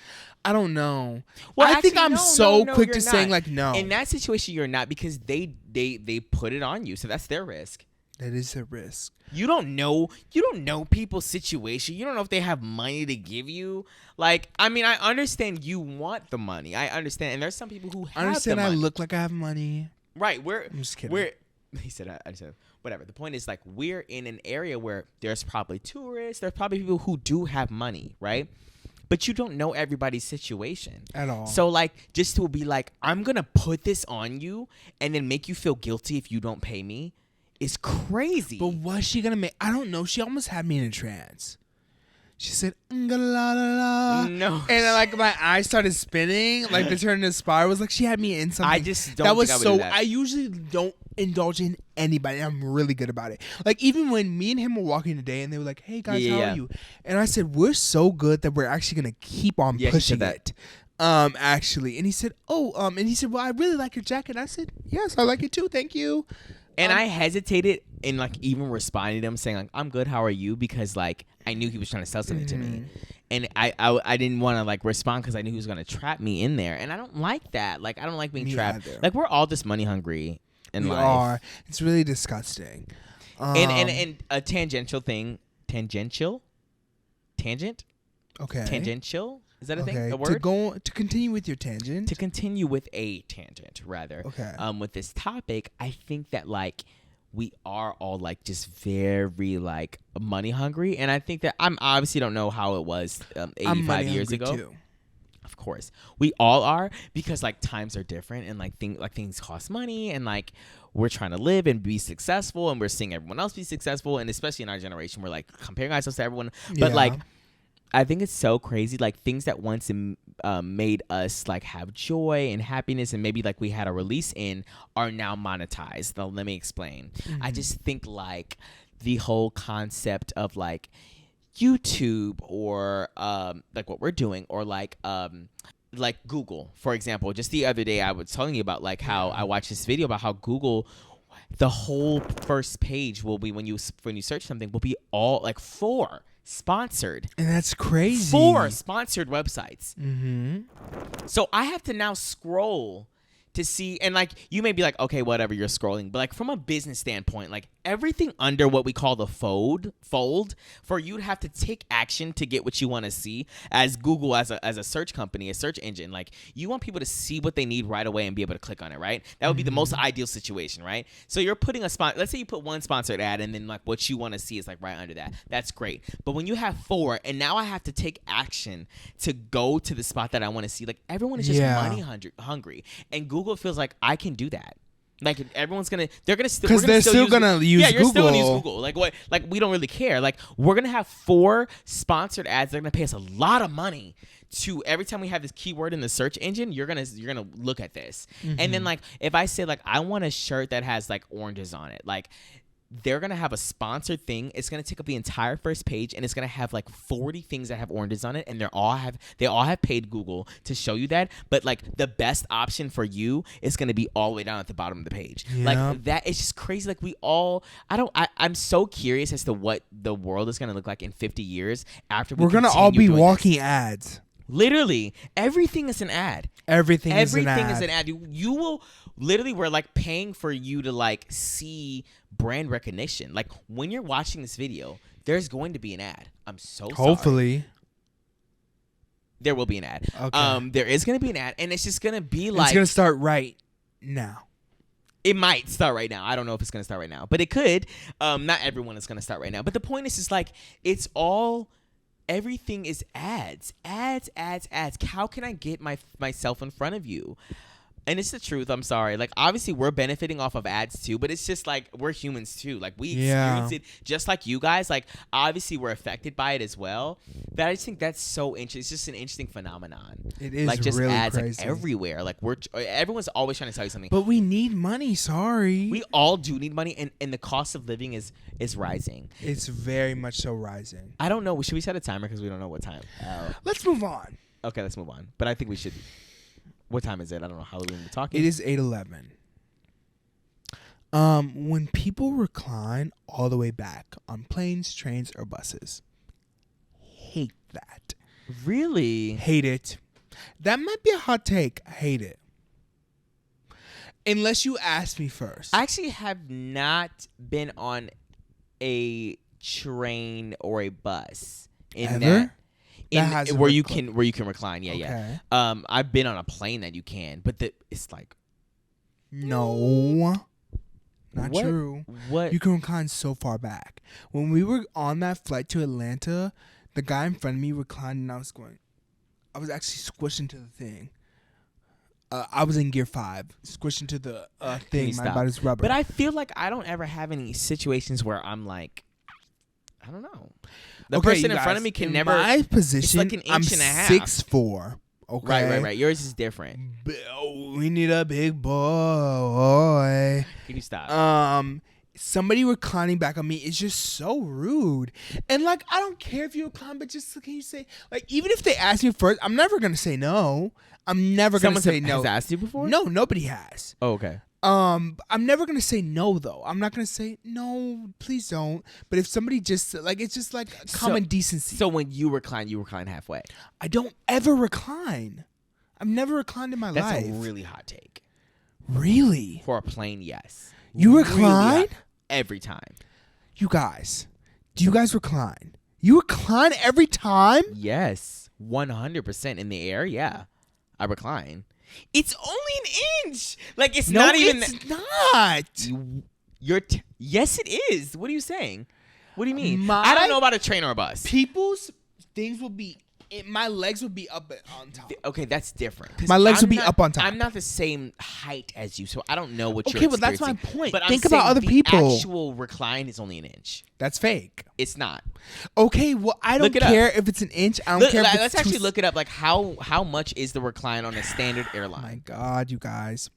I don't know. Well, I think actually, I'm no, so no, quick you're to saying not. like no. In that situation, you're not because they put it on you. So that's their risk. That is a risk. You don't know people's situation. You don't know if they have money to give you. Like, I mean, I understand you want the money. I understand. And there's some people who have I understand the money. I look like I have money. Right. I'm just kidding. He said, I said, whatever. The point is, like, we're in an area where there's probably tourists. There's probably people who do have money, right? But you don't know everybody's situation. At all. So, like, just to be like, I'm going to put this on you and then make you feel guilty if you don't pay me is crazy. But what's she gonna make? I don't know. She almost had me in a trance. She said, la la la. No. And then, like, my eyes started spinning, like they turned into a spiral. It was like she had me in something. I just don't that was think I would so. do that. I usually don't indulge in anybody. I'm really good about it. Like, even when me and him were walking today, and they were like, "Hey guys, how are you?" And I said, "We're so good that we're actually gonna keep on pushing it." Actually, and he said, "Oh, and he said, well, I really like your jacket." I said, "Yes, I like it too. Thank you." And I hesitated in, like, even responding to him saying, like, I'm good, how are you? Because, like, I knew he was trying to sell something to me. And I didn't want to, like, respond because I knew he was going to trap me in there. And I don't like that. Like, I don't like being trapped. Either. Like, we're all just money hungry in life. We are. It's really disgusting. And a tangential thing. Tangent? Okay. Tangential? Is that a thing? Okay. A word? To continue with your tangent. To continue with a tangent, rather. Okay. With this topic, I think that, like, we are all, like, just very, like, money hungry. And I think that I'm obviously don't know how it was 85 years ago. Too. Of course. We all are because, like, times are different and, like, things cost money and, like, we're trying to live and be successful and we're seeing everyone else be successful. And especially in our generation, we're, like, comparing ourselves to everyone. But, like, I think it's so crazy, like, things that once made us, like, have joy and happiness and maybe, like, we had a release in are now monetized. Now, let me explain. I just think, like, the whole concept of, like, YouTube or, like, what we're doing or, like Google, for example. Just the other day I was telling you about, like, how I watched this video about how Google, the whole first page will be when you search something will be all, like, 4 sponsored. And that's crazy. 4 sponsored websites. Mm-hmm. So I have to now scroll to see, and like you may be like, okay, whatever, you're scrolling, but like from a business standpoint, like everything under what we call the fold for you to have to take action to get what you want to see, as Google, as a search company, a search engine, like you want people to see what they need right away and be able to click on it, right? That would be the most ideal situation, right? So you're putting let's say you put one sponsored ad and then like what you want to see is like right under that. That's great. But when you have 4 and now I have to take action to go to the spot that I want to see, like everyone is just money hungry, and Google feels like I can do that. Like everyone's they're gonna still, because they're still gonna use Google. You're still gonna use Google. Like what? Like we don't really care. Like we're gonna have 4 sponsored ads. They're gonna pay us a lot of money to every time we have this keyword in the search engine. You're gonna look at this, and then like if I say like I want a shirt that has like oranges on it, like they're gonna have a sponsored thing. It's gonna take up the entire first page, and it's gonna have like 40 things that have oranges on it, and they all have paid Google to show you that. But like the best option for you is gonna be all the way down at the bottom of the page. Yeah. Like that is just crazy. Like I'm so curious as to what the world is gonna look like in 50 years after we're gonna all be walking this. ads. Literally, everything is an ad. Everything is an ad. You will literally, we're like paying for you to like see brand recognition. Like when you're watching this video, there's going to be an ad. I'm so sorry. Hopefully. There will be an ad. Okay. There is going to be an ad, and it's just going to be like. It's going to start right now. It might start right now. I don't know if it's going to start right now, but it could. Not everyone is going to start right now. But the point is like, it's all. Everything is ads. How can I get myself in front of you? And it's the truth. I'm sorry. Like, obviously, we're benefiting off of ads, too. But it's just, like, we're humans, too. Like, we experience it just like you guys. Like, obviously, we're affected by it as well. But I just think that's so interesting. It's just an interesting phenomenon. It is like, just really ads crazy. Like, everywhere. Like, everyone's always trying to tell you something. But we need money. Sorry. We all do need money. And the cost of living is rising. It's very much so rising. I don't know. Should we set a timer? Because we don't know what time. Let's move on. Okay, let's move on. But I think we should. What time is it? I don't know how long we're talking. It is 8:11. When people recline all the way back on planes, trains, or buses, hate that. Really? Hate it. That might be a hot take. I hate it. Unless you ask me first. I actually have not been on a train or a bus in Ever? where you can recline. Yeah, okay. yeah. I've been on a plane that you can, but it's like no, not what? true. What? You can recline so far back. When we were on that flight to Atlanta, the guy in front of me reclined, and I was actually squished into the thing. I was in gear 5, squished into the thing. My body's rubber. But I feel like I don't ever have any situations where I'm like, I don't know. The person in front of me can never. My position, it's like an inch and a half. 6'4". Okay. Right. Yours is different. We need a big boy. Can you stop? Somebody reclining back on me is just so rude. And like, I don't care if you recline, but just can you say, like, even if they ask me first, I'm never gonna say no. I'm never gonna say no. Someone has asked you before? No, nobody has. Oh, okay. I'm never gonna say no though. I'm not gonna say no, please don't. But if somebody just like, it's just like common decency. So when you recline halfway. I don't ever recline. I've never reclined in my life. That's a really hot take. Really? For a plane, yes. You recline? Really every time. You guys, do you guys recline? You recline every time? Yes, 100% in the air. Yeah, I recline. It's only an inch. Like it's not even. It's not. Yes, it is. What are you saying? What do you mean? I don't know about a train or a bus. People's things will be. My legs would be up on top. Okay, that's different. My legs would be up on top. I'm not the same height as you, so I don't know what you're experiencing. Okay, but that's my point. But think about other people. The actual recline is only an inch. That's fake. It's not. Okay, well, I don't care if it's an inch. I don't care if it's Let's actually look it up. Like, how much is the recline on a standard airline? Oh my God, you guys.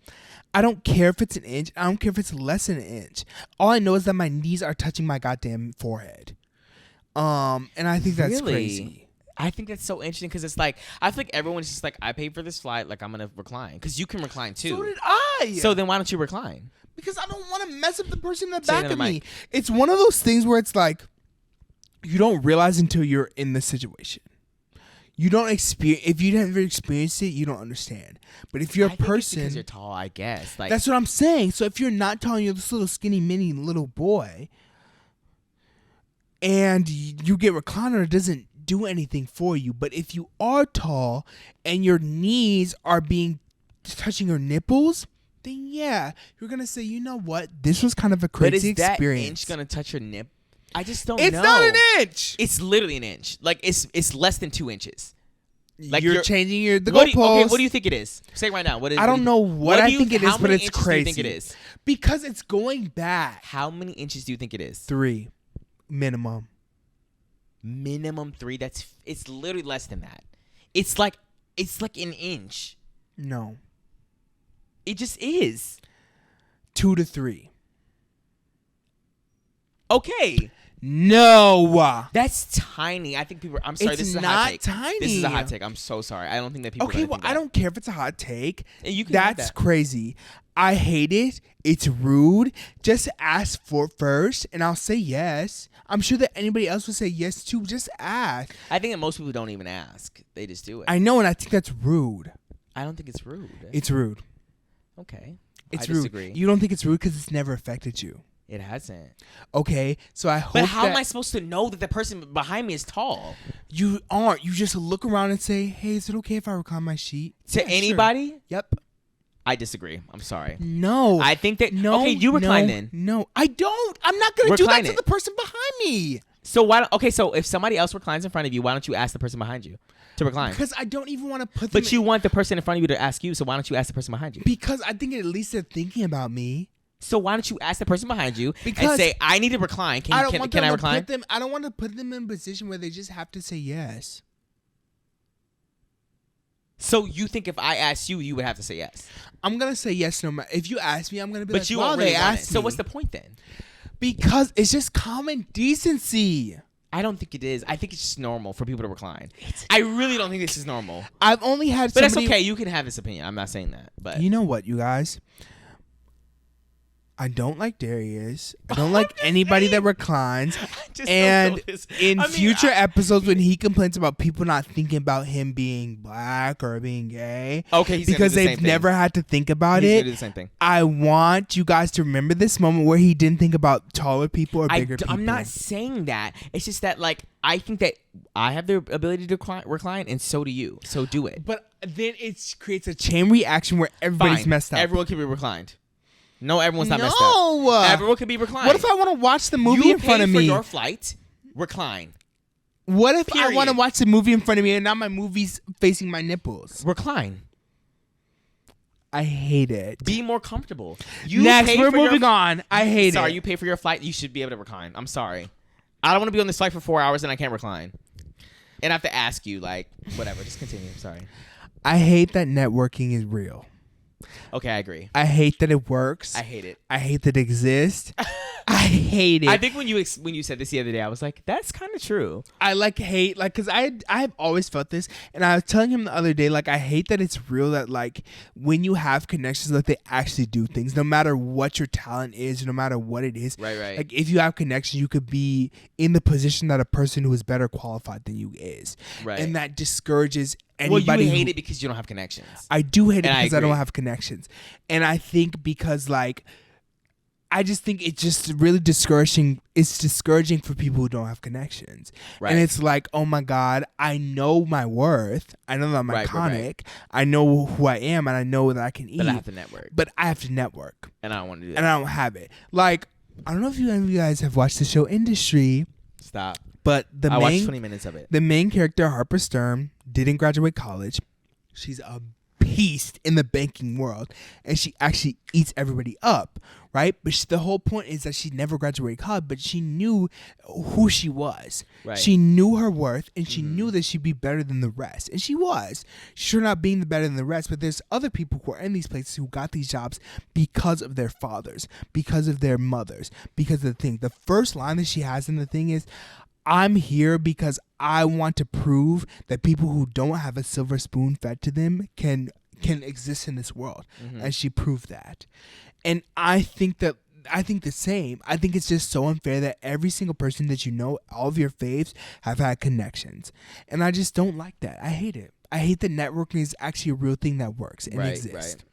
I don't care if it's an inch. I don't care if it's less than an inch. All I know is that my knees are touching my goddamn forehead. And I think that's crazy. I think that's so interesting because it's like I feel like everyone's just like I paid for this flight, like I'm gonna recline because you can recline too. So did I. So then why don't you recline? Because I don't want to mess up the person in the back of me. It's one of those things where it's like you don't realize until you're in the situation. You don't experience. If you never experienced it, you don't understand. But if you're a person, it's because you're tall, I guess. Like that's what I'm saying. So if you're not tall, you're this little skinny mini little boy, and you get recliner, it doesn't do anything for you. But if you are tall and your knees are touching your nipples, then yeah, you're gonna say, you know what, this was kind of a crazy experience. But is that inch gonna touch your nip? I just don't know. It's not an inch. It's literally an inch. Like it's less than 2 inches. Like you're changing the goalpost. Okay, what do you think it is? Say it right now. What is? I don't know what I think it is, but it's crazy. How many inches do you think it is? Because it's going back. How many inches do you think it is? 3 minimum. Minimum 3. It's literally less than that. It's like an inch. No. It just is. 2 to 3. Okay. No. That's tiny. I think people. I'm sorry. This is a hot take. It's not tiny. This is a hot take. I'm so sorry. I don't think that people. Okay, well, I don't care if it's a hot take. You can That's crazy. I hate it. It's rude. Just ask for it first, and I'll say yes. I'm sure that anybody else would say yes too. Just ask. I think that most people don't even ask. They just do it. I know, and I think that's rude. I don't think it's rude. It's rude. Okay. It's I rude. disagree. You don't think it's rude because it's never affected you. It hasn't. Okay, so I hope. But how am I supposed to know that the person behind me is tall? You aren't. You just look around and say, "Hey, is it okay if I recline my sheet?" To anybody? Sure. Yep. I disagree. I'm sorry. No. I think that. No. Okay, you recline then. No, I don't. I'm not gonna do that to the person behind me. So why? Okay, so if somebody else reclines in front of you, why don't you ask the person behind you to recline? Because I don't even want to put them. But you want the person in front of you to ask you, so why don't you ask the person behind you? Because I think at least they're thinking about me. So why don't you ask the person behind you and say, "I need to recline. Can I recline?" I don't want to put them in a position where they just have to say yes. So you think if I asked you, you would have to say yes? I'm gonna say yes no matter. If you ask me, I'm gonna be but you well, won't really they want asked it. So me. what's the point then? Because it's just common decency. I don't think it is. I think it's just normal for people to recline. I really don't think this is normal. I've only had But it's okay. You can have this opinion. I'm not saying that. But you know what, you guys? I don't like Darius. I don't like anybody that reclines. And in future episodes when he complains about people not thinking about him being black or being gay, he's because they've never had to think about it. Do the same thing. I want you guys to remember this moment where he didn't think about taller people or bigger people. I'm not saying that. It's just that I think that I have the ability to recline, and so do you. So do it. But then it creates a chain reaction where everybody's messed up. Everyone can be reclined. No, everyone's not messed up. No! Everyone can be reclined. What if I want to watch the movie in front of me? You pay for your flight, recline. What if I want to watch the movie in front of me and now my movie's facing nipples? Recline. I hate it. Be more comfortable. Next, we're moving on. I hate it. Sorry, you pay for your flight, you should be able to recline. I'm sorry. I don't want to be on this flight for 4 hours and I can't recline. And I have to ask you, whatever. Just continue. Sorry. I hate that networking is real. Okay, I agree. I hate that it works. I hate it. I hate that it exists. I hate it. I think when you said this the other day, I was like, that's kind of true. I hate because I've always felt this, and I was telling him the other day I hate that it's real that when you have connections they actually do things no matter what your talent is, no matter what it is. Right. If you have connections, you could be in the position that a person who is better qualified than you is. Right. And that discourages anybody. Well, you hate it because you don't have connections. I do hate it because I don't have connections, and I think because I just think it's just really discouraging. It's discouraging for people who don't have connections. Right. And it's oh my God, I know my worth. I know that I'm iconic. Right. I know who I am, and I know that I can eat. But I have to network. And I don't want to do that. And I don't have it. I don't know if any of you guys have watched the show Industry. Stop. But I watched 20 minutes of it. The main character, Harper Stern, didn't graduate college. She's a beast in the banking world, and she actually eats everybody up, right? But the whole point is that she never graduated college, but she knew who she was. Right. She knew her worth, and she knew that she'd be better than the rest, and she was. Sure, not being the better than the rest, but there's other people who are in these places who got these jobs because of their fathers, because of their mothers, because of the thing. The first line that she has in the thing is, I'm here because I want to prove that people who don't have a silver spoon fed to them can exist in this world. And she proved that. And I think that I think the same. I think it's just so unfair that every single person that you know, all of your faves, have had connections. And I just don't like that. I hate it. I hate that networking is actually a real thing that works and exists. Right.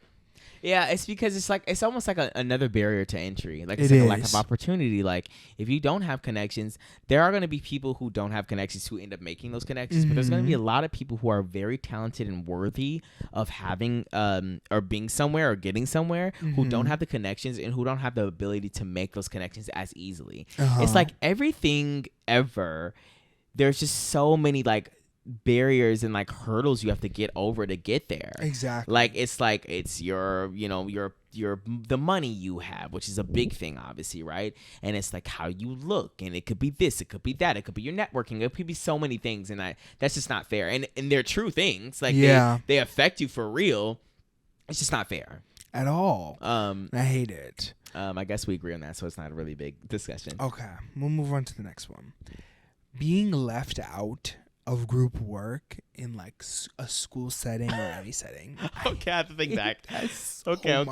Yeah, it's because it's almost like another barrier to entry. Like, it's It like a lack is. of opportunity. Like, if you don't have connections, there are going to be people who don't have connections who end up making those connections. But there's going to be a lot of people who are very talented and worthy of having or being somewhere or getting somewhere who don't have the connections and who don't have the ability to make those connections as easily. It's like everything ever. There's just so many like barriers and like hurdles you have to get over to get there. Exactly. Like it's your the money you have, which is a big thing, obviously, right? And it's like how you look, and it could be this, it could be that, it could be your networking, it could be so many things, and that's just not fair. And they're true things, like they affect you for real. It's just not fair at all. I hate it. I guess we agree on that, so it's not a really big discussion. Okay, we'll move on to the next one. Being left out of group work in like a school setting or any setting. Okay, I have to think back. So okay.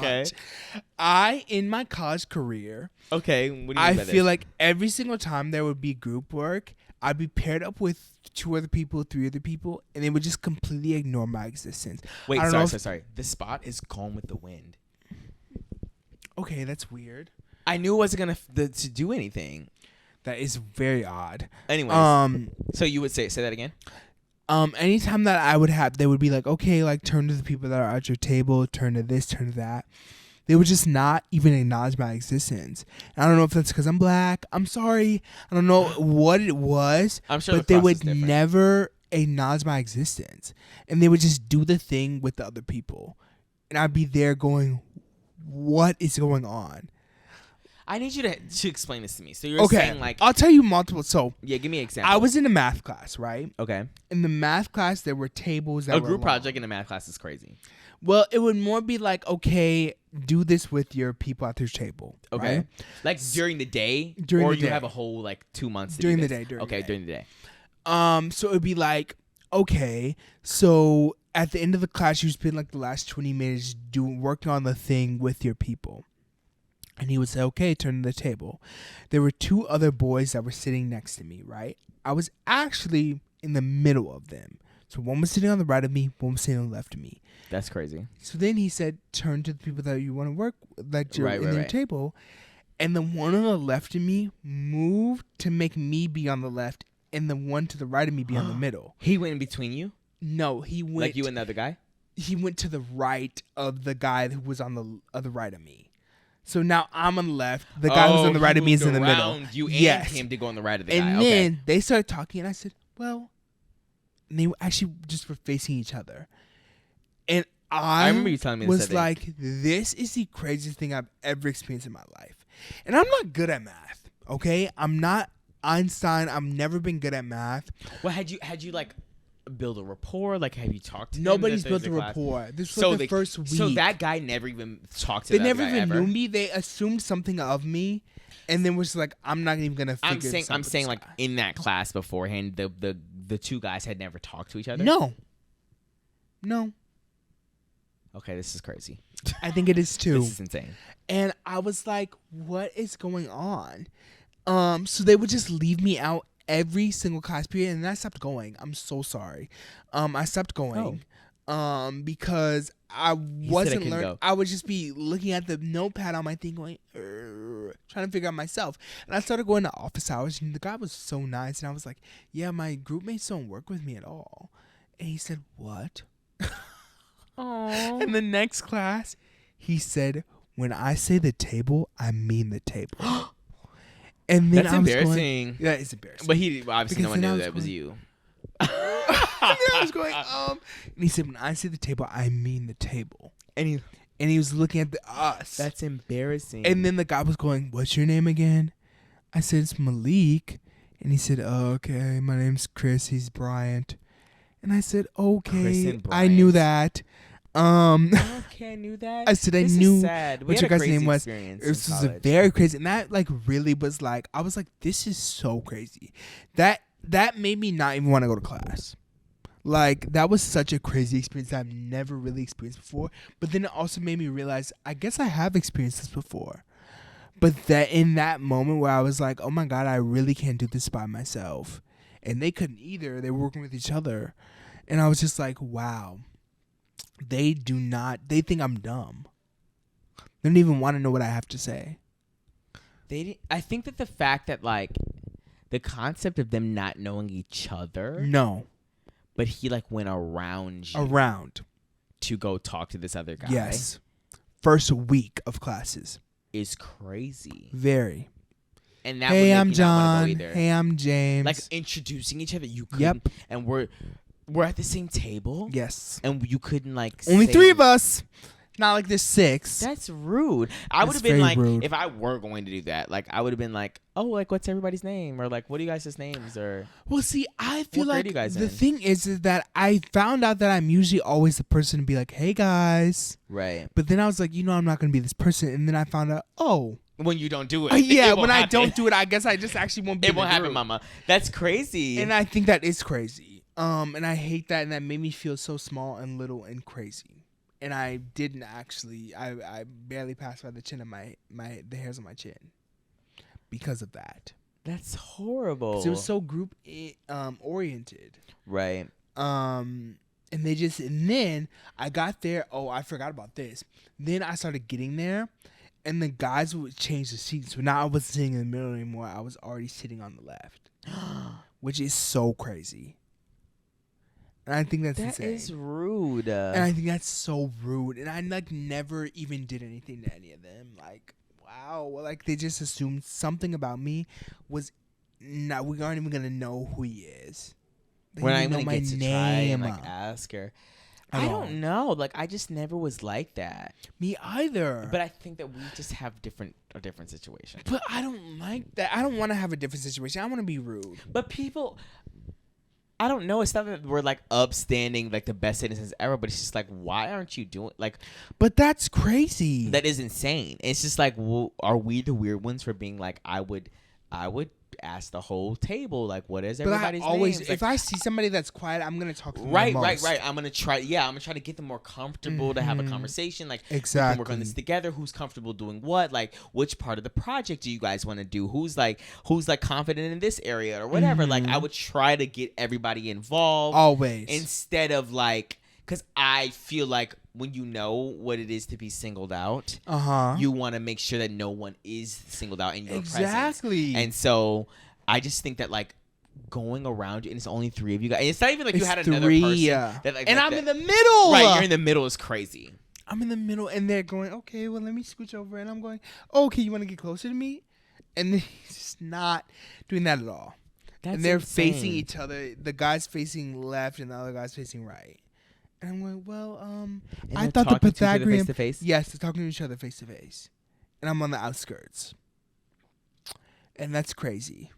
much. In my college career, okay, what do you mean I by feel this? like every single time there would be group work, I'd be paired up with 2 other people, 3 other people, and they would just completely ignore my existence. Wait, I don't know sorry. The spot is Gone with the Wind. Okay, that's weird. I knew it wasn't gonna to do anything. That is very odd. Anyways, so you would say that again? Anytime that I would have, they would be like, okay, like turn to the people that are at your table, turn to this, turn to that. They would just not even acknowledge my existence. And I don't know if that's because I'm black. I'm sorry. I don't know what it was. I'm sure, but they would never acknowledge my existence, and they would just do the thing with the other people, and I'd be there going, "What is going on?" I need you to explain this to me. So you're saying like... I'll tell you multiple. So yeah, give me an example. I was in a math class, right? Okay. In the math class, there were tables that a were group long. project in a math class is crazy. Well, it would more be like, okay, do this with your people at your table. Okay. Right? Like during the day? During or the you day. have a whole like 2 months to During do the this? day. During During the day. So it would be like, okay, so at the end of the class, you spend like the last 20 minutes working on the thing with your people. And he would say, okay, turn to the table. There were 2 other boys that were sitting next to me, right? I was actually in the middle of them. So one was sitting on the right of me, one was sitting on the left of me. That's crazy. So then he said, turn to the people that you want to work with, like you're in your table. And the one on the left of me moved to make me be on the left, and the one to the right of me be on the middle. He went in between you? No, he went... Like you and the other guy? He went to the right of the guy who was on the other right of me. So now I'm on the left. The guy who's on the right of me is in the middle. You and him to go on the right of the guy. And then they started talking, and I said, well... And they actually just were facing each other. And I remember you telling me was like, this is the craziest thing I've ever experienced in my life. And I'm not good at math, okay? I'm not Einstein. I've never been good at math. Well, had you like build a rapport? Like, have you talked to Nobody's them? built a rapport. This was the first week. So that guy never even talked to They that never guy even ever? knew me. They assumed something of me. And then was like, I'm not even going to figure this out. I'm saying like in that class beforehand, the 2 guys had never talked to each other? No. Okay, this is crazy. I think it is too. This is insane. And I was like, what is going on? So they would just leave me out every single class period, and I stopped going. I'm so sorry. I stopped going. Because I wasn't learning. I would just be looking at the notepad on my thing going, trying to figure out myself. And I started going to office hours, and the guy was so nice. And I was like, yeah, my group mates don't work with me at all. And he said, what? Aww. And the next class, he said, when I say the table, I mean the table. And then that's embarrassing. Yeah, it's embarrassing. But he obviously no one knew that was you. And then I was going, and he said, when I say the table, I mean the table. And he was looking at us. That's embarrassing. And then the guy was going, what's your name again? I said, it's Malik. And he said, oh, okay, my name's Chris. He's Bryant. And I said, okay, I knew that. Okay, I knew that. I said, I knew what your guy's name was. This was very crazy. And that like really was like, I was like, this is so crazy. That made me not even want to go to class. Like, that was such a crazy experience that I've never really experienced before. But then it also made me realize, I guess I have experienced this before. But that in that moment where I was like, oh my God, I really can't do this by myself. And they couldn't either. They were working with each other. And I was just like, wow. They think I'm dumb. They don't even want to know what I have to say. I think that the fact that like the concept of them not knowing each other. No. But he like went around you. Around. To go talk to this other guy. Yes. First week of classes. Is crazy. Very. And that hey, would make I'm you John. Not wanna go either. Hey, I'm James. Like introducing each other. You couldn't. Yep. And we're at the same table. Yes. And you couldn't like. Only 3 of us. Not like there's 6. That's rude. I would have been very like, rude. if I were going to do that, like I would have been like, oh, like what's everybody's name, or like what are you guys' names, or. Well, see, I feel what grade like are you guys the in? thing is that I found out that I'm usually always the person to be like, hey guys. Right. But then I was like, I'm not gonna be this person, and then I found out, oh. When you don't do it. Yeah, it when happen. I don't do it, I guess I just actually won't be. It won't happen, mama. That's crazy. And I think that is crazy. And I hate that, and that made me feel so small and little and crazy. And I didn't actually. I barely passed by the chin of the hairs on my chin because of that. That's horrible. 'Cause it was so group oriented. Right. And then I got there. Oh, I forgot about this. Then I started getting there, and the guys would change the seats. So now I wasn't sitting in the middle anymore. I was already sitting on the left, which is so crazy. And I think that's insane. That is rude. And I think that's so rude. And I like never even did anything to any of them. Like, wow. Well, like they just assumed something about me was not. We aren't even gonna know who he is. We're not even gonna get to try and like ask her. I all. don't know. Like I just never was like that. Me either. But I think that we just have a different situation. But I don't like that. I don't want to have a different situation. I want to be rude. But people, I don't know. It's not that we're like upstanding, like the best citizens ever. But it's just like, why aren't you doing like? But that's crazy. That is insane. It's just like, well, are we the weird ones for being like, I would ask the whole table, like, what is everybody's name? Like, if I see somebody that's quiet, I'm gonna talk to them. Right. I'm gonna try to get them more comfortable to have a conversation. Like, exactly. We can work on this together. Who's comfortable doing what? Like, which part of the project do you guys want to do? Who's like confident in this area or whatever? Like, I would try to get everybody involved always, instead of like, because I feel like when you know what it is to be singled out, you want to make sure that no one is singled out in your presence. And so I just think that like going around, and it's only 3 of you guys. And it's not even like you had another person. That, like, and I'm in the middle. Right, you're in the middle is crazy. I'm in the middle, and they're going, okay, well, let me scooch over. And I'm going, okay, you want to get closer to me? And he's just not doing that at all. And they're facing each other. The guy's facing left, and the other guy's facing right. And I'm going, well, I thought the Pythagorean. Yes, they're talking to each other face to face. And I'm on the outskirts. And that's crazy.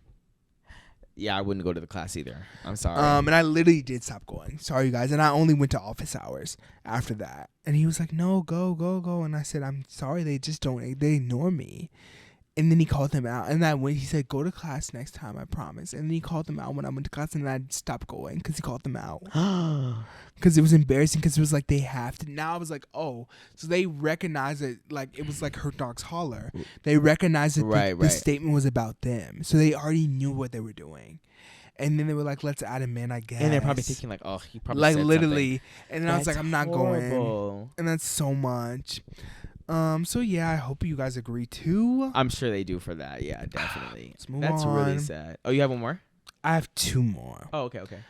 Yeah, I wouldn't go to the class either. I'm sorry. And I literally did stop going. Sorry, you guys. And I only went to office hours after that. And he was like, no, go. And I said, I'm sorry. They ignore me. And then he called them out. And he said, go to class next time, I promise. And then he called them out when I went to class, and I stopped going because he called them out. Because it was embarrassing, because it was like they have to. Now I was like, oh. So they recognized it, like it was like Hurt Dog's Holler. They recognized that the statement was about them. So they already knew what they were doing. And then they were like, let's add him in, I guess. And they're probably thinking like, oh, he probably like said literally. Something. And then I was like, I'm not going. And that's so much. So yeah, I hope you guys agree too. I'm sure they do for that. Yeah, definitely. Let's move That's on. really sad. Oh, you have one more? I have 2 more. Oh, okay.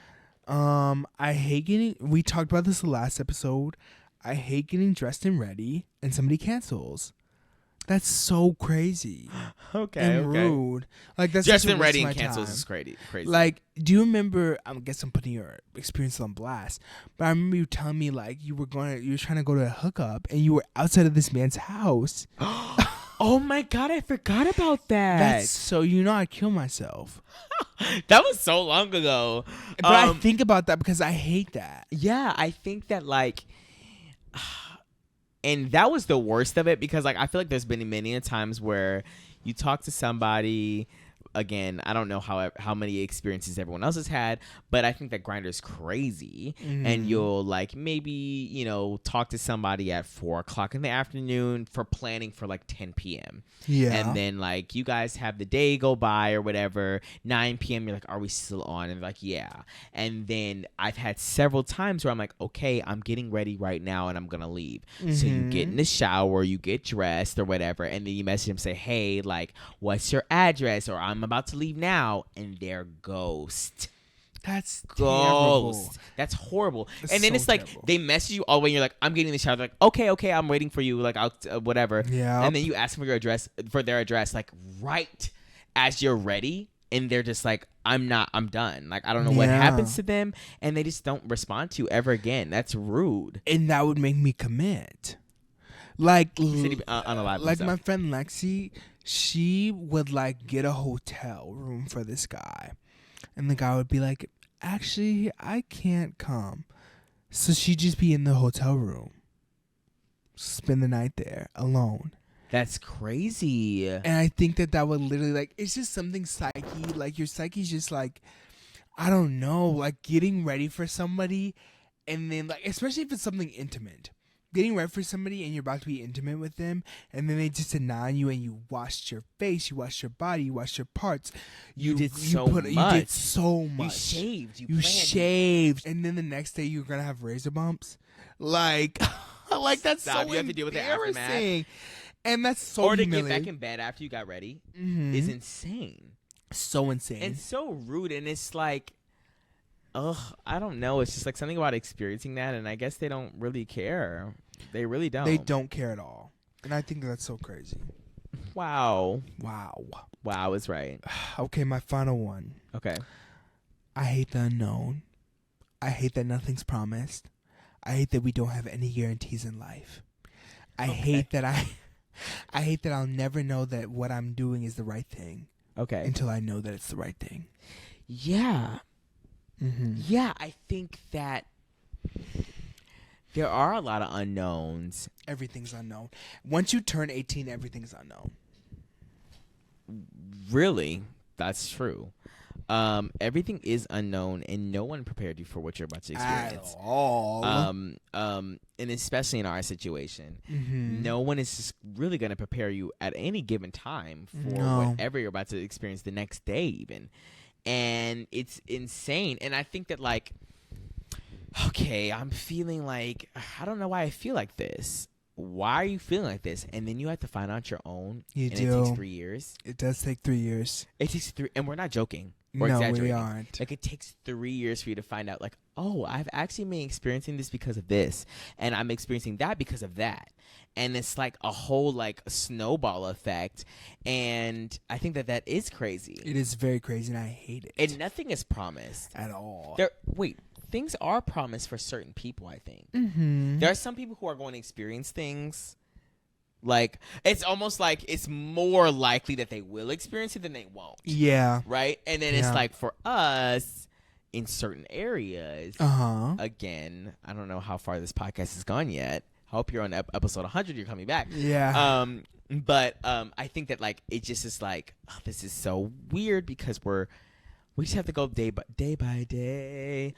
I hate getting. We talked about this the last episode. I hate getting dressed and ready, and somebody cancels. That's so crazy. And rude. Like that's dressed just and ready and time. cancels is crazy. Like, do you remember? I guess I'm putting your experience on blast, but I remember you telling me like you were trying to go to a hookup, and you were outside of this man's house. Oh my God, I forgot about that. That's so I'd kill myself. That was so long ago. But I think about that because I hate that. Yeah, I think that like. And that was the worst of it, because like I feel like there's been many times where you talk to somebody Again, I don't know how many experiences everyone else has had, but I think that Grindr is crazy. And you'll like maybe, talk to somebody at 4:00 in the afternoon for planning for like 10 p.m. Yeah. And then like you guys have the day go by or whatever. 9 p.m. You're like, are we still on? And they're like, yeah. And then I've had several times where I'm like, okay, I'm getting ready right now and I'm gonna leave. So you get in the shower, you get dressed or whatever, and then you message them, say, hey, like, what's your address? Or I'm about to leave now, and they're ghost. That's Ghost. terrible. That's horrible. That's and then so it's like terrible. they message you all the way. And you're like, I'm getting in the shower. They're like, okay, I'm waiting for you. Like, I'll whatever. Yeah. And then you ask them for their address, like right as you're ready, and they're just like, I'm done. Like, I don't know what happens to them, and they just don't respond to you ever again. That's rude. And that would make me commit. Like, Unalive like himself. my friend Lexi, she would like get a hotel room for this guy, and the guy would be like, actually, I can't come. So she'd just be in the hotel room, spend the night there alone. That's crazy. And I think that would literally, like, it's just something psyche. Like, your psyche's just like, I don't know, like getting ready for somebody, and then like, especially if it's something intimate. Getting ready for somebody and you're about to be intimate with them, and then they just deny you, and you washed your face, you washed your body, you washed your parts. You did so much. You did so much. You shaved. You shaved. And then the next day you're going to have razor bumps. Like, like that's Stop. so You have to deal with the aftermath. embarrassing. And that's so Or to get humiliating. back in bed after you got ready is insane. So insane. And so rude. And it's like, I don't know. It's just like something about experiencing that, and I guess they don't really care. They really don't. They don't care at all. And I think that's so crazy. Wow is right. Okay, my final one. Okay. I hate the unknown. I hate that nothing's promised. I hate that we don't have any guarantees in life. I hate that I hate that I'll never know that what I'm doing is the right thing. Okay. Until I know that it's the right thing. Yeah. Yeah, I think that there are a lot of unknowns. Everything's unknown. Once you turn 18, everything's unknown. Really? That's true. Everything is unknown, and no one prepared you for what you're about to experience. At all. And especially in our situation, no one is just really going to prepare you at any given time for whatever you're about to experience the next day, even. And it's insane. And I think that, like, okay, I'm feeling like, I don't know why I feel like this. Why are you feeling like this? And then you have to find out your own. You and do. It takes 3 years. It does take 3 years. It takes 3, and we're not joking. We're no, exaggerating. we aren't. Like, it takes 3 years for you to find out, like, oh, I've actually been experiencing this because of this, and I'm experiencing that because of that. And it's like a whole, like, snowball effect. And I think that is crazy. It is very crazy, and I hate it. And nothing is promised. At all. Things are promised for certain people, I think. There are some people who are going to experience things. Like, it's almost like it's more likely that they will experience it than they won't. Yeah. Right? And then it's like, for us, in certain areas, again, I don't know how far this podcast has gone yet. Hope you're on episode 100. You're coming back. Yeah. But I think that, like, it just is like, oh, this is so weird because we just have to go day by day.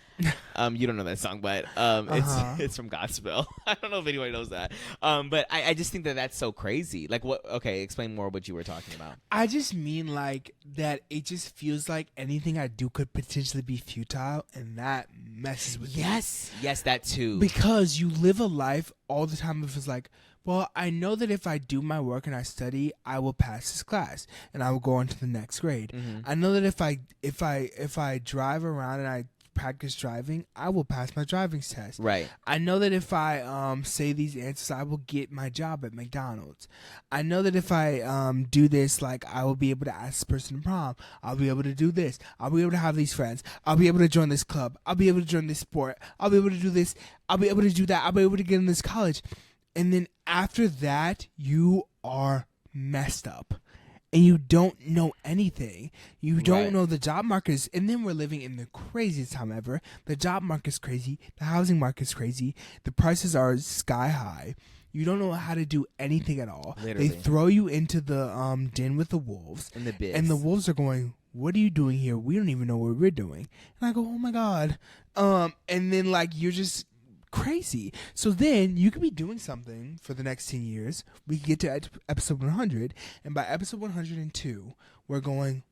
You don't know that song, but it's from Godspell. I don't know if anybody knows that. But I just think that that's so crazy. Like, what? Okay, explain more what you were talking about. I just mean, like, that it just feels like anything I do could potentially be futile, and that messes with me. Yes, that too. Because you live a life all the time if it's like, well, I know that if I do my work and I study, I will pass this class and I will go on to the next grade. I know that if I drive around and I practice driving, I will pass my driving test. Right. I know that if I say these answers, I will get my job at McDonald's. I know that if I do this, like, I will be able to ask this person to prom. I'll be able to do this. I'll be able to have these friends. I'll be able to join this club. I'll be able to join this sport. I'll be able to do this. I'll be able to do that. I'll be able to get in this college. And then after that, you are messed up. And you don't know anything. You don't know the job market is, and then we're living in the craziest time ever. The job market is crazy. The housing market is crazy. The prices are sky high. You don't know how to do anything at all. Literally. They throw you into the den with the wolves. And the biz. And the wolves are going, what are you doing here? We don't even know what we're doing. And I go, oh my God. And then like you're just crazy. So then you could be doing something for the next 10 years. We could get to episode 100. And by episode 102, we're going,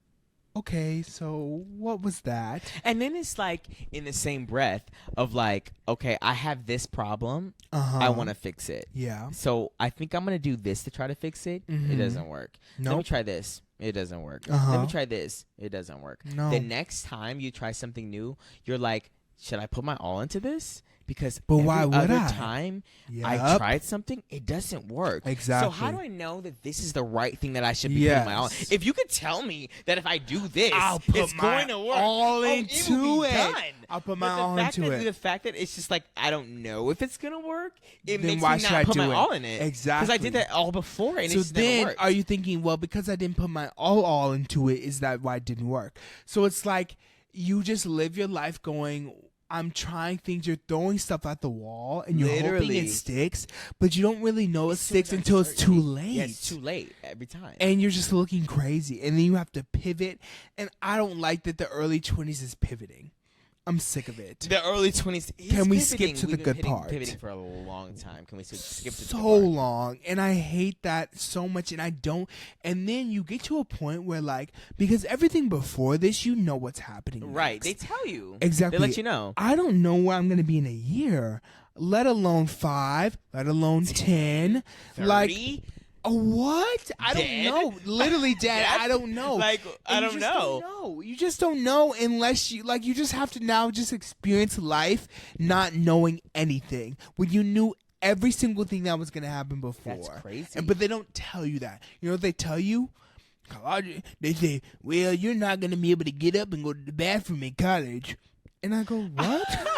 okay, so what was that? And then it's like in the same breath of like, okay, I have this problem. I want to fix it. Yeah. So I think I'm going to do this to try to fix it. It doesn't work. Let me Nope. try this. It doesn't work. Let me try this. It doesn't work. No. The next time you try something new, you're like, should I put my all into this? Because But every why would other I? time I Yup. tried something, it doesn't work. Exactly. So how do I know that this is the right thing that I should be putting my all in? Yes. If you could tell me that if I do this, I'll put it's my going to work. all it into will be it. done. I'll put But my the all fact into that, it. The fact that it's just like, I don't know if it's going to work, it Then makes why me should not I put do my it? all in it. Exactly. Because I did that all before and So it's never then worked. are you thinking, well, because I didn't put my all into it, is that why it didn't work? So it's like you just live your life going, I'm trying things, you're throwing stuff at the wall and you're hoping Literally. it sticks, but you don't really know it As soon as sticks I until it's start too thinking- late. Yeah, it's too late every time. And you're just looking crazy. And then you have to pivot. And I don't like that the early 20s is pivoting. I'm sick of it. The early 20s. Can we skip to the good part? Pivoting for a long time. Can we skip to the So good part? long, and I hate that so much, and I don't. And then you get to a point where, like, because everything before this, you know what's happening. Right. next. They tell you. Exactly. They let you know. I don't know where I'm gonna be in a year, let alone 5, let alone 10. 30? Like, what? I Dead? don't know. Literally dead. I don't know. Like, I And don't you just know. Don't know. You just don't know unless you like. You just have to now just experience life, not knowing anything when you knew every single thing that was gonna happen before. That's crazy. But they don't tell you that. You know what they tell you? College. They say, "Well, you're not gonna be able to get up and go to the bathroom in college." And I go, "What?"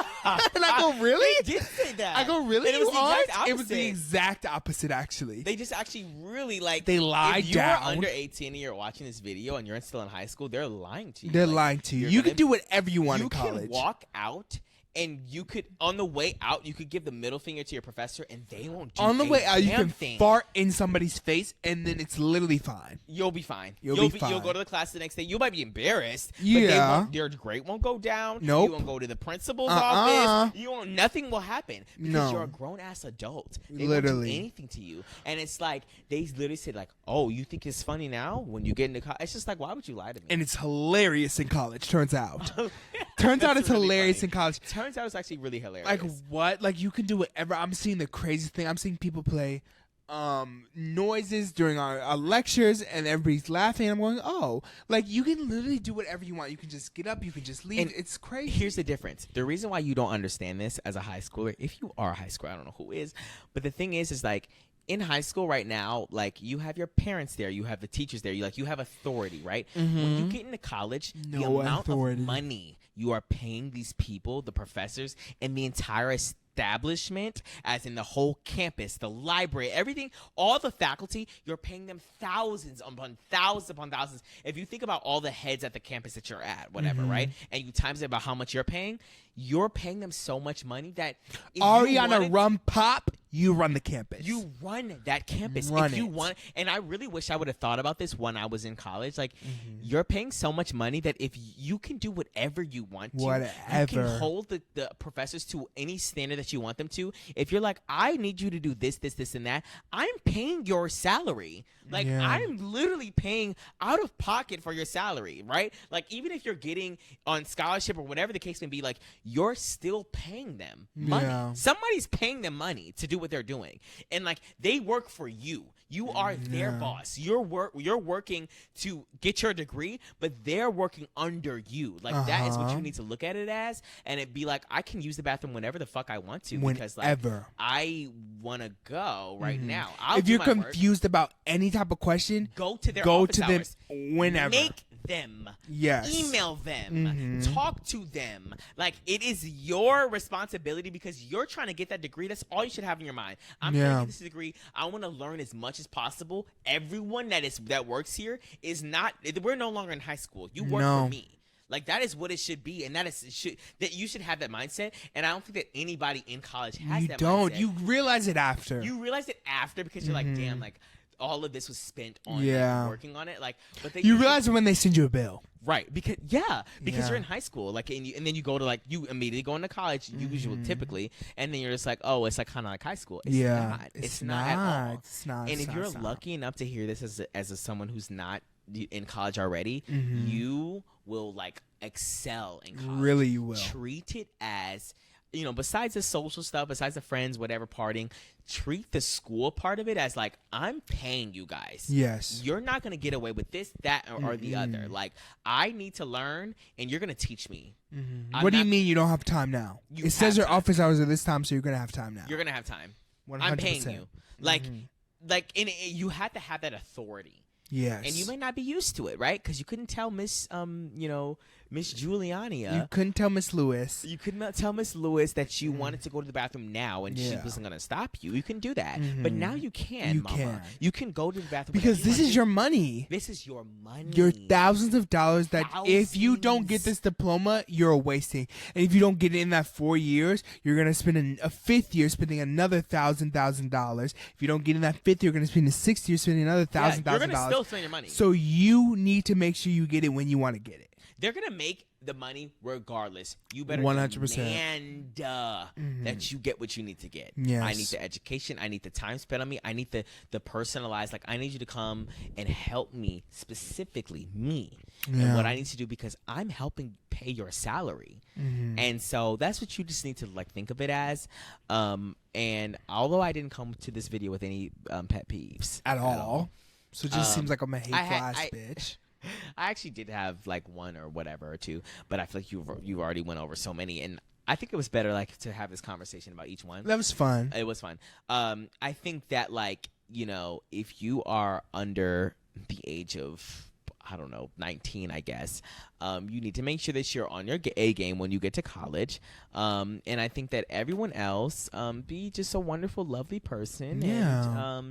And I go, "Really?" They did say that. I go, "Really? And it was You the aren't?" exact It was the opposite. exact opposite, actually. They just actually really like. They lie if you're down. under 18 and you're watching this video and you're still in high school, they're lying to you. They're Like, lying to you. you're You gonna- can do whatever you want You in college. can walk out. And you could, on the way out, you could give the middle finger to your professor, and they won't do On the a way out, you damn can thing. fart in somebody's face, and then it's literally fine. You'll be fine. You'll be You'll fine. go to the class the next day. You might be embarrassed. But Yeah. your grade won't go down. Nope. You won't go to the principal's Uh-uh. office. Nothing will happen because No. you're a grown ass adult. They Literally. won't do anything to you. And it's like they literally said like, "Oh, you think it's funny now when you get into college?" It's just like, why would you lie to me? And it's hilarious in college, turns out. Turns out it's That's really hilarious funny. in college. Turns out it's actually really hilarious. Like, what? Like, you can do whatever. I'm seeing the craziest thing. I'm seeing people play noises during our lectures, and everybody's laughing. I'm going, oh. Like, you can literally do whatever you want. You can just get up. You can just leave. And it's crazy. Here's the difference. The reason why you don't understand this as a high schooler, if you are a high schooler, I don't know who is, but the thing is like in high school right now, like you have your parents there, you have the teachers there, you have authority, right? When you get into college, the No amount authority. of money you are paying these people, the professors, and the entire establishment, as in the whole campus, the library, everything, all the faculty, you're paying them thousands upon thousands. If you think about all the heads at the campus that you're at, whatever, right? And you times it about how much you're paying them so much money that if you Ariana wanted- Rum Pop, you run the campus. you run that campus. Run if you it. want, and I really wish I would have thought about this when I was in college. Like, Mm-hmm. you're paying so much money that if you can do whatever you want to, you Whatever. can hold the professors to any standard that you want them to. If you're like, I need you to do this, and that, I'm paying your salary. Like, Yeah. I'm literally paying out of pocket for your salary, right? Like, even if you're getting on scholarship or whatever the case may be, like, you're still paying them money. Yeah. Somebody's paying them money to do what they're doing, and like they work for you. You are their Yeah. boss. You're working to get your degree, but they're working under you. Like that is what Uh-huh. you need to look at it as, and it'd be like I can use the bathroom whenever the fuck I want to because like Whenever. I want to go right now. I'll If do you're my work. confused about any type of question, Go to their go office to them hours. whenever. Make them. Yes. Email them. Talk to them. Like, it is your responsibility because you're trying to get that degree. That's all you should have in your mind. I'm trying Yeah. to get this degree. I want to learn as much as possible. Everyone that works here is not, we're no longer in high school. You work No. for me. Like, that is what it should be, and that you should have that mindset. And I don't think that anybody in college has that mindset. You realize it after. You realize it after because you're like, damn, like, all of this was spent on working on it. Like, but you realize it when they send you a bill. Right, because you're in high school, like, and then you go to, like, you immediately go into college, usually, typically, and then you're just like, oh, it's like kind of like high school. It's not. It's not at all. It's not. And if you're lucky enough to hear this as someone who's not in college already, you will, like, excel in college. Really, you will. Treat it as, you know, besides the social stuff, besides the friends, whatever, partying, treat the school part of it as, like, I'm paying you guys. Yes. You're not going to get away with this, that, or the other. Like, I need to learn, and you're going to teach me. What do you mean you don't have time now? It says your office hours are this time, so you're going to have time now. You're going to have time. 100%. I'm paying you. Like, and you have to have that authority. Yes. And you may not be used to it, right? Because you couldn't tell Miss Giuliania. You couldn't tell Miss Lewis. You couldn't tell Miss Lewis that you wanted to go to the bathroom now, and she wasn't going to stop you. You can do that. But now you can, Mama. You can go to the bathroom. Because this is your money. This is your money. Your thousands of dollars that if you don't get this diploma, you're wasting. And if you don't get it in that 4 years, you're going to spend a fifth year spending another $1,000. If you don't get in that fifth year, you're going to spend the sixth year spending another $1,000. You're going to still spend your money. So you need to make sure you get it when you want to get it. They're going to make the money regardless. You better 100%. demand that you get what you need to get. Yes. I need the education. I need the time spent on me. I need the personalized. Like, I need you to come and help me, specifically me, and what I need to do, because I'm helping pay your salary. And so that's what you just need to, like, think of it as. And although I didn't come to this video with any pet peeves at all. So it just seems like I'm a hateful ass bitch. I actually did have, like, one or whatever or two, but I feel like you already went over so many, and I think it was better, like, to have this conversation about each one. That was fun. It was fun. I think that, like, you know, if you are under the age of, I don't know, 19, I guess, you need to make sure that you're on your A game when you get to college. And I think that everyone else, be just a wonderful, lovely person. Yeah.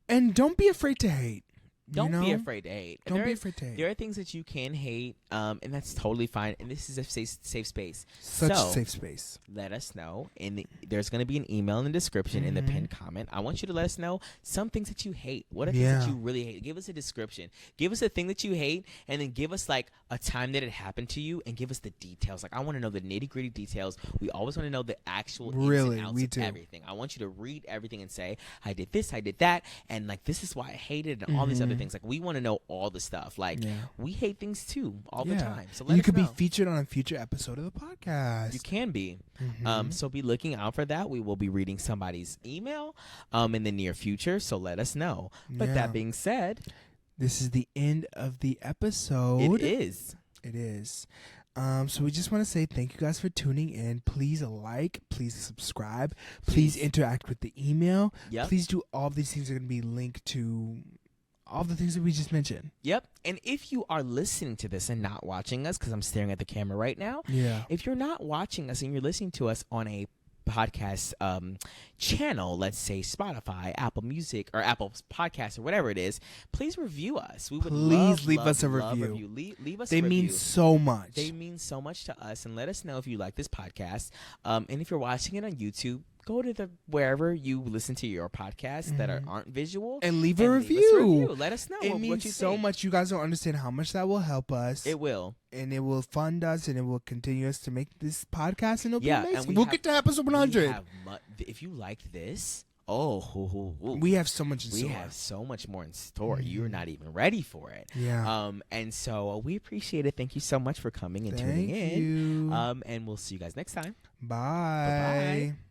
And don't be afraid to hate. Don't be afraid to hate. Don't be afraid to hate. There are things that you can hate, and that's totally fine. And this is a safe space. Such a safe space. Let us know. There's going to be an email in the description in the pinned comment. I want you to let us know some things that you hate. What are things that you really hate? Give us a description. Give us a thing that you hate, and then give us, like, a time that it happened to you, and give us the details. Like, I want to know the nitty-gritty details. We always want to know the actual ins and outs of everything. I want you to read everything and say, I did this, I did that, and, like, this is why I hated it, and all these other things. Like, we want to know all the stuff. Like, we hate things too all the time. So let us know. You could be featured on a future episode of the podcast. You can be. So be looking out for that. We will be reading somebody's email in the near future. So let us know. But that being said, this is the end of the episode. It is. It is. So we just want to say thank you guys for tuning in. Please like, please subscribe, please interact with the email. Please do all these things. Are going to be linked to all the things that we just mentioned. Yep. And if you are listening to this and not watching us, because I'm staring at the camera right now. If you're not watching us and you're listening to us on a podcast channel, let's say Spotify, Apple Music, or Apple Podcasts, or whatever it is, please review us. We would leave us a review. Leave us a review. They mean so much. They mean so much to us, and let us know if you like this podcast. And if you're watching it on YouTube, go to wherever you listen to your podcasts that aren't visual and leave a review. Let us know it what means you so think. much. You guys don't understand how much that will help us. It will. And it will fund us, and it will continue us to make this podcast, and it'll be amazing. And we'll get to episode 100. If you liked this, we have so much in store. We have so much more in store. You're not even ready for it. And so we appreciate it. Thank you so much for coming and tuning in. You. And we'll see you guys next time. Bye. Bye-bye.